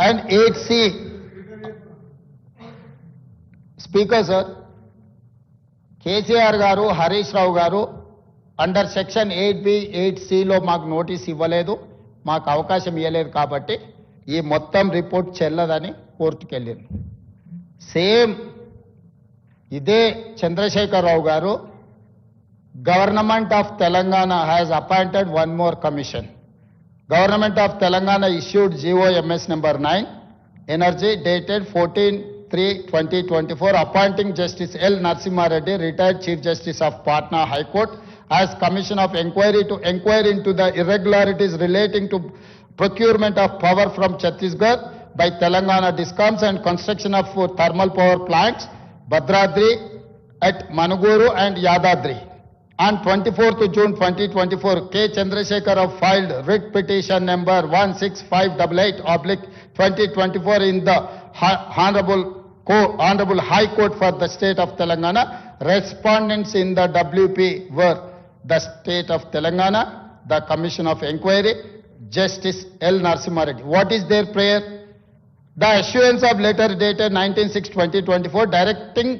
and 8C speaker sir, KCR గారు హరీష్ రావు గారు అండర్ సెక్షన్ 8B 8Cలో మాకు నోటీస్ ఇవ్వలేదు, మాకు అవకాశం ఇవ్వలేదు కాబట్టి ఈ మొత్తం రిపోర్ట్ చెల్లదని కోర్టుకు వెళ్ళింది. సేమ్ ఇదే చంద్రశేఖర్ రావు గారు government of Telangana has appointed one more commission. Government of Telangana issued GOMS number 9 energy dated 14/3/2024 appointing Justice L. Narasimha Reddy, retired Chief Justice of Patna High Court, as Commission of Inquiry to inquire into the irregularities relating to procurement of power from Chhattisgarh by Telangana Discoms and construction of thermal power plants, Bhadradri at Manuguru and Yadadri. On 24th June 2024, K. Chandrasekhar Rao filed writ petition number 16588/2024 in the Honorable High Court for the State of Telangana. Respondents in the WP were the State of Telangana, the Commission of Inquiry, Justice L. Narasimha Reddy. What is their prayer? The issuance of letter dated 19/6/2024 directing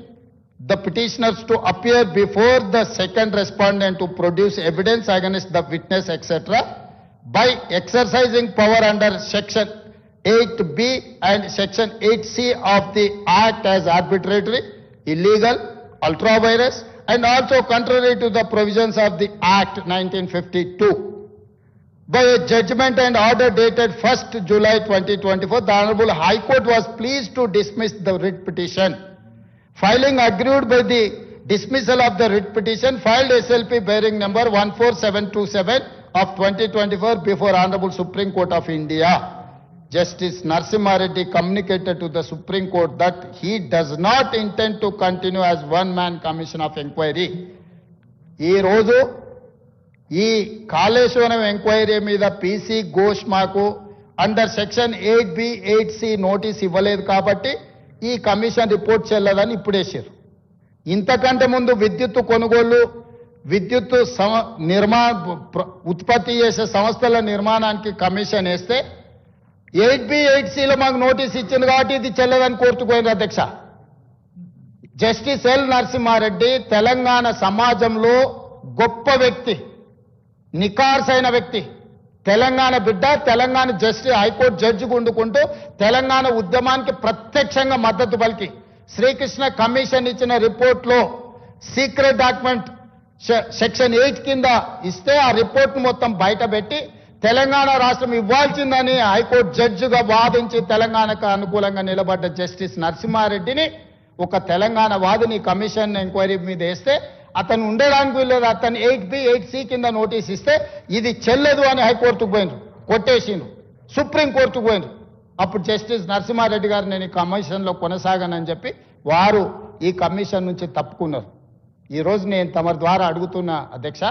the petitioners to appear before the second respondent to produce evidence against the witness, etc., by exercising power under Section 8B and Section 8C of the Act as arbitrary, illegal, ultra-virus, and also contrary to the provisions of the Act 1952. By a judgment and order dated 1st July 2024, the Honorable High Court was pleased to dismiss the writ petition. Filing agreed by the dismissal of the writ petition, filed SLP bearing number 14727 of 2024 before Honorable Supreme Court of India. Justice Narasimha Reddy communicated to the Supreme Court that he does not intend to continue as one-man commission of inquiry. ఈ రోజు ఈ Kaleshwaram enquiry మీద PC Ghosh మాకు under section 8B 8C notice ఇవ్వలేదు కాబట్టి ఈ commission report చెల్లదని ఇప్పుడేసారు. ఇంతకంటే ముందు విద్యుత్ కొనుగోలు, విద్యుత్ ఉత్పత్తి చేసే సంస్థల నిర్మాణానికి కమిషన్ వేస్తే 8B 8Cలో మాకు నోటీస్ ఇచ్చింది కాబట్టి ఇది చెల్లదని కోర్టుకు పోయింది అధ్యక్ష. జస్టిస్ ఎల్ నరసింహారెడ్డి తెలంగాణ సమాజంలో గొప్ప వ్యక్తి, నికార్సైన వ్యక్తి, తెలంగాణ బిడ్డ, తెలంగాణ జస్టిస్ హైకోర్టు జడ్జి గుండుకుంటూ తెలంగాణ ఉద్యమానికి ప్రత్యక్షంగా మద్దతు పలికి శ్రీకృష్ణ కమిషన్ ఇచ్చిన రిపోర్ట్లో సీక్రెట్ డాక్యుమెంట్ సెక్షన్ 8 కింద ఇస్తే ఆ రిపోర్ట్ మొత్తం బయటపెట్టి తెలంగాణ రాష్ట్రం ఇవ్వాల్సిందని హైకోర్టు జడ్జిగా వాదించి తెలంగాణకు అనుకూలంగా నిలబడ్డ జస్టిస్ నరసింహారెడ్డిని ఒక తెలంగాణ వాదిని కమిషన్ ఎంక్వైరీ మీద వేస్తే అతను ఉండడానికి వీల్లేదు, అతను 8B 8C కింద నోటీస్ ఇస్తే ఇది చెల్లదు అని హైకోర్టుకు పోయినరు, కొట్టేసిండ్రు, సుప్రీంకోర్టుకు పోయినరు. అప్పుడు జస్టిస్ నరసింహారెడ్డి గారు నేను ఈ కమిషన్లో కొనసాగానని చెప్పి వారు ఈ కమిషన్ నుంచి తప్పుకున్నారు. ఈరోజు నేను తమ ద్వారా అడుగుతున్నా అధ్యక్ష,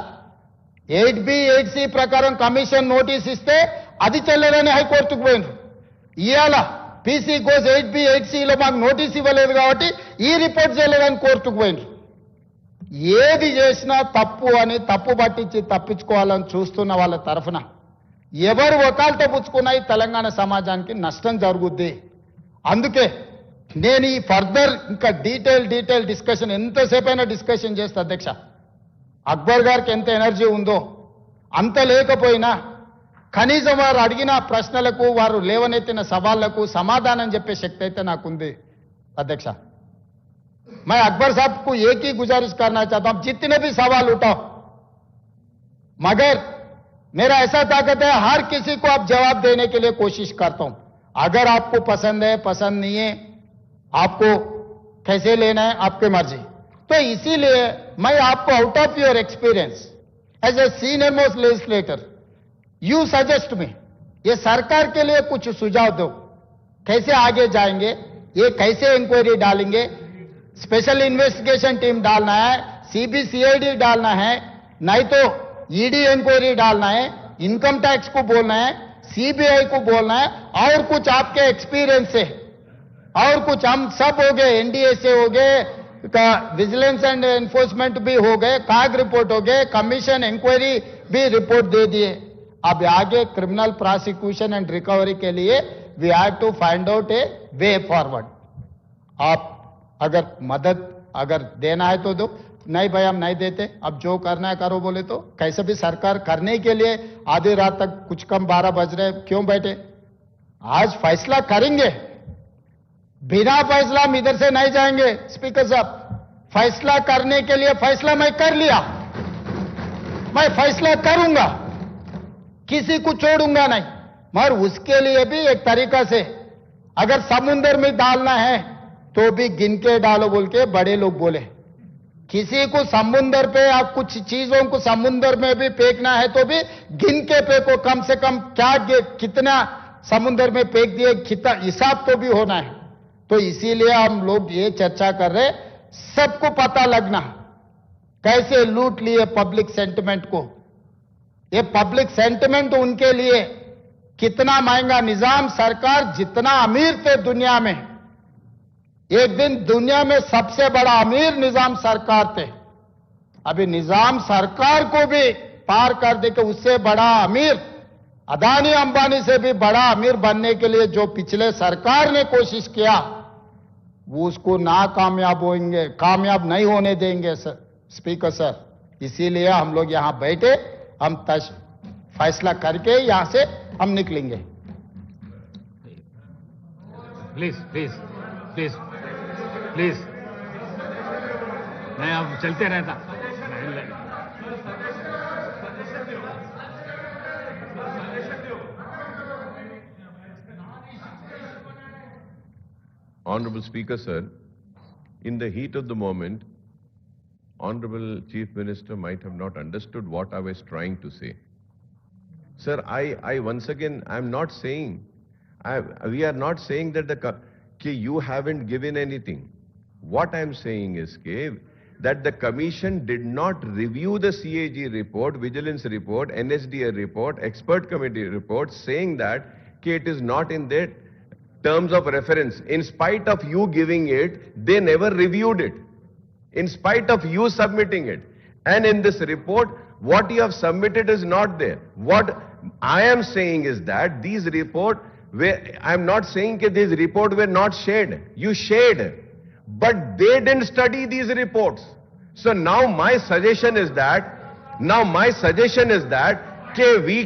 8B 8C ప్రకారం కమిషన్ నోటీస్ ఇస్తే అది చెల్లదని హైకోర్టుకు పోయినరు. ఇవాళ పీసీ ఘోష్ 8B 8Cలో మాకు నోటీస్ ఇవ్వలేదు కాబట్టి ఈ రిపోర్ట్ చెల్లదని కోర్టుకు పోయినరు. ఏది చేసినా తప్పు అని తప్పు పట్టించి తప్పించుకోవాలని చూస్తున్న వాళ్ళ తరఫున ఎవరు వకాలతో పుచ్చుకున్నా ఈ తెలంగాణ సమాజానికి నష్టం జరుగుద్ది. అందుకే నేను ఈ ఫర్దర్ ఇంకా డీటెయిల్ డిస్కషన్ ఎంతసేపైనా డిస్కషన్ చేస్తా అధ్యక్ష. అక్బర్ గారికి ఎంత ఎనర్జీ ఉందో అంత లేకపోయినా కనీసం వారు అడిగిన ప్రశ్నలకు, వారు లేవనెత్తిన సవాళ్లకు సమాధానం చెప్పే శక్తి అయితే నాకుంది అధ్యక్ష. मैं अकबर साहब को एक ही गुजारिश करना चाहता हूं, जितने भी सवाल उठाओ, मगर मेरा ऐसा ताकत है हर किसी को आप जवाब देने के लिए कोशिश करता हूं. अगर आपको पसंद है, पसंद नहीं है, आपको कैसे लेना है आपकी मर्जी. तो इसीलिए मैं आपको out of your experience as a senior most legislator you suggest me, ये सरकार के लिए कुछ सुझाव दो, कैसे आगे जाएंगे, ये कैसे इंक्वायरी डालेंगे, स्पेशल इन्वेस्टिगेशन टीम डालना है, CBCID डालना है, नहीं तो ED इंक्वायरी डालना है, इनकम टैक्स को बोलना है, CBI को बोलना है, और कुछ आपके एक्सपीरियंस से, और कुछ हम सब हो गए, NDA से हो गए, का विजिलेंस एंड एनफोर्समेंट भी हो गए, काग रिपोर्ट हो गए, कमीशन इंक्वायरी भी रिपोर्ट दे दिए। अब आगे क्रिमिनल प्रोसिक्यूशन एंड रिकवरी के लिए we have to find out a way forward. आप अगर मदद अगर देना है तो दो, नहीं भाई हम नहीं देते, अब जो करना है करो बोले तो कैसे भी सरकार करने के लिए आधी रात तक कुछ कम 12 बज रहे क्यों बैठे? आज फैसला करेंगे, बिना फैसला हम इधर से नहीं जाएंगे। स्पीकर साहब, फैसला करने के लिए फैसला मैं कर लिया, मैं फैसला करूंगा, किसी को छोड़ूंगा नहीं, मगर उसके लिए भी एक तरीका से अगर समुद्र में डालना है तो भी गिन के डालो बोल के बड़े लोग बोले। किसी को समुद्र पे या कुछ चीजों को समुद्र में भी फेंकना है तो भी गिन के फेंको, कम से कम कितना समुद्र में फेंक दिए, कितना हिसाब तो भी होना है। तो इसीलिए हम लोग ये चर्चा कर रहे, सबको पता लगना कैसे लूट लिए पब्लिक सेंटिमेंट को। ये पब्लिक सेंटिमेंट उनके लिए कितना महंगा निजाम, सरकार जितना अमीर थे दुनिया में, एक दिन दुनिया में सबसे बड़ा अमीर निजाम सरकार थे, अभी निजाम सरकार को भी पार कर दे के उससे बड़ा अमीर, अदानी अंबानी से भी बड़ा अमीर बनने के लिए जो पिछले सरकार ने कोशिश किया वो उसको नाकामयाब होंगे, कामयाब नहीं होने देंगे सर, स्पीकर सर। इसीलिए हम लोग यहां बैठे, हम फैसला करके यहां से हम निकलेंगे। प्लीज प्लीज प्लीज प्लीज, मैं अब चलते रहता। Honorable Speaker, sir, in the heat of the moment, Honorable Chief Minister might have not understood what I was trying to say. Sir, I once again, I'm not saying, we are not saying that you haven't given anything. What I'm saying is that the Commission did not review the CAG report, Vigilance report, NSDA report, Expert Committee report, saying that it is not in their terms of reference. In spite of you giving it, they never reviewed it. In spite of you submitting it. And in this report, what you have submitted is not there. What I am saying is that these reports, I am not saying that these reports were not shared. You shared. But they didn't study these reports. So now my suggestion is that, we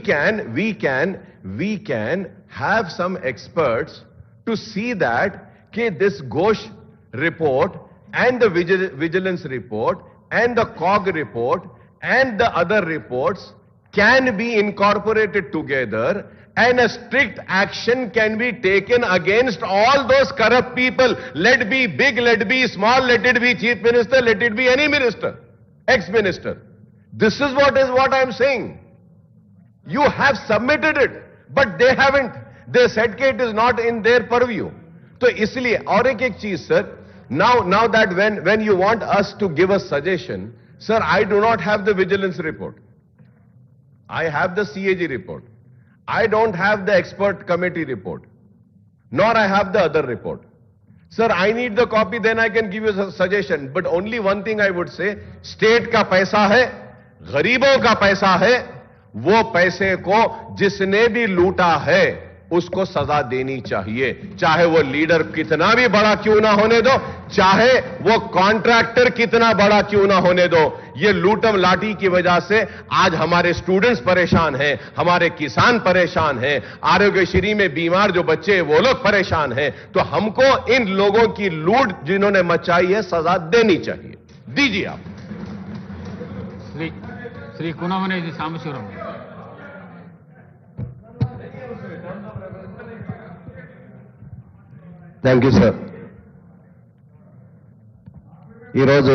can have some experts to see that this Ghosh report and the vigilance report and the COG report and the other reports can be incorporated together and a strict action can be taken against all those corrupt people. Let it be big, let it be small, let it be chief minister, let it be any minister, ex-minister. This is what I am saying. You have submitted it, but they haven't. They said that it is not in their purview. So isliye aur ek cheez sir, now that when you want us to give a suggestion, sir, I do not have the vigilance report. I have the CAG report. I don't have the expert committee report, nor I have the other report. Sir, I need the copy, then I can give you a suggestion. But only one thing I would say, state का पैसा है, गरीबों का पैसा है, वो पैसे को जिसने भी लूटा है उसको सजा देनी चाहिए, चाहे वो लीडर कितना भी बड़ा क्यों ना होने दो, चाहे वो कॉन्ट्रैक्टर कितना बड़ा क्यों ना होने दो। ये लूटम लाठी की वजह से आज हमारे स्टूडेंट्स परेशान हैं, हमारे किसान परेशान हैं, आरोग्यश्री में बीमार जो बच्चे हैं वो लोग परेशान हैं। तो हमको इन लोगों की लूट जिन्होंने मचाई है सजा देनी चाहिए। दीजिए आप। Shri Kunamneni ji Sambasivarao. Thank you sir. ఈరోజు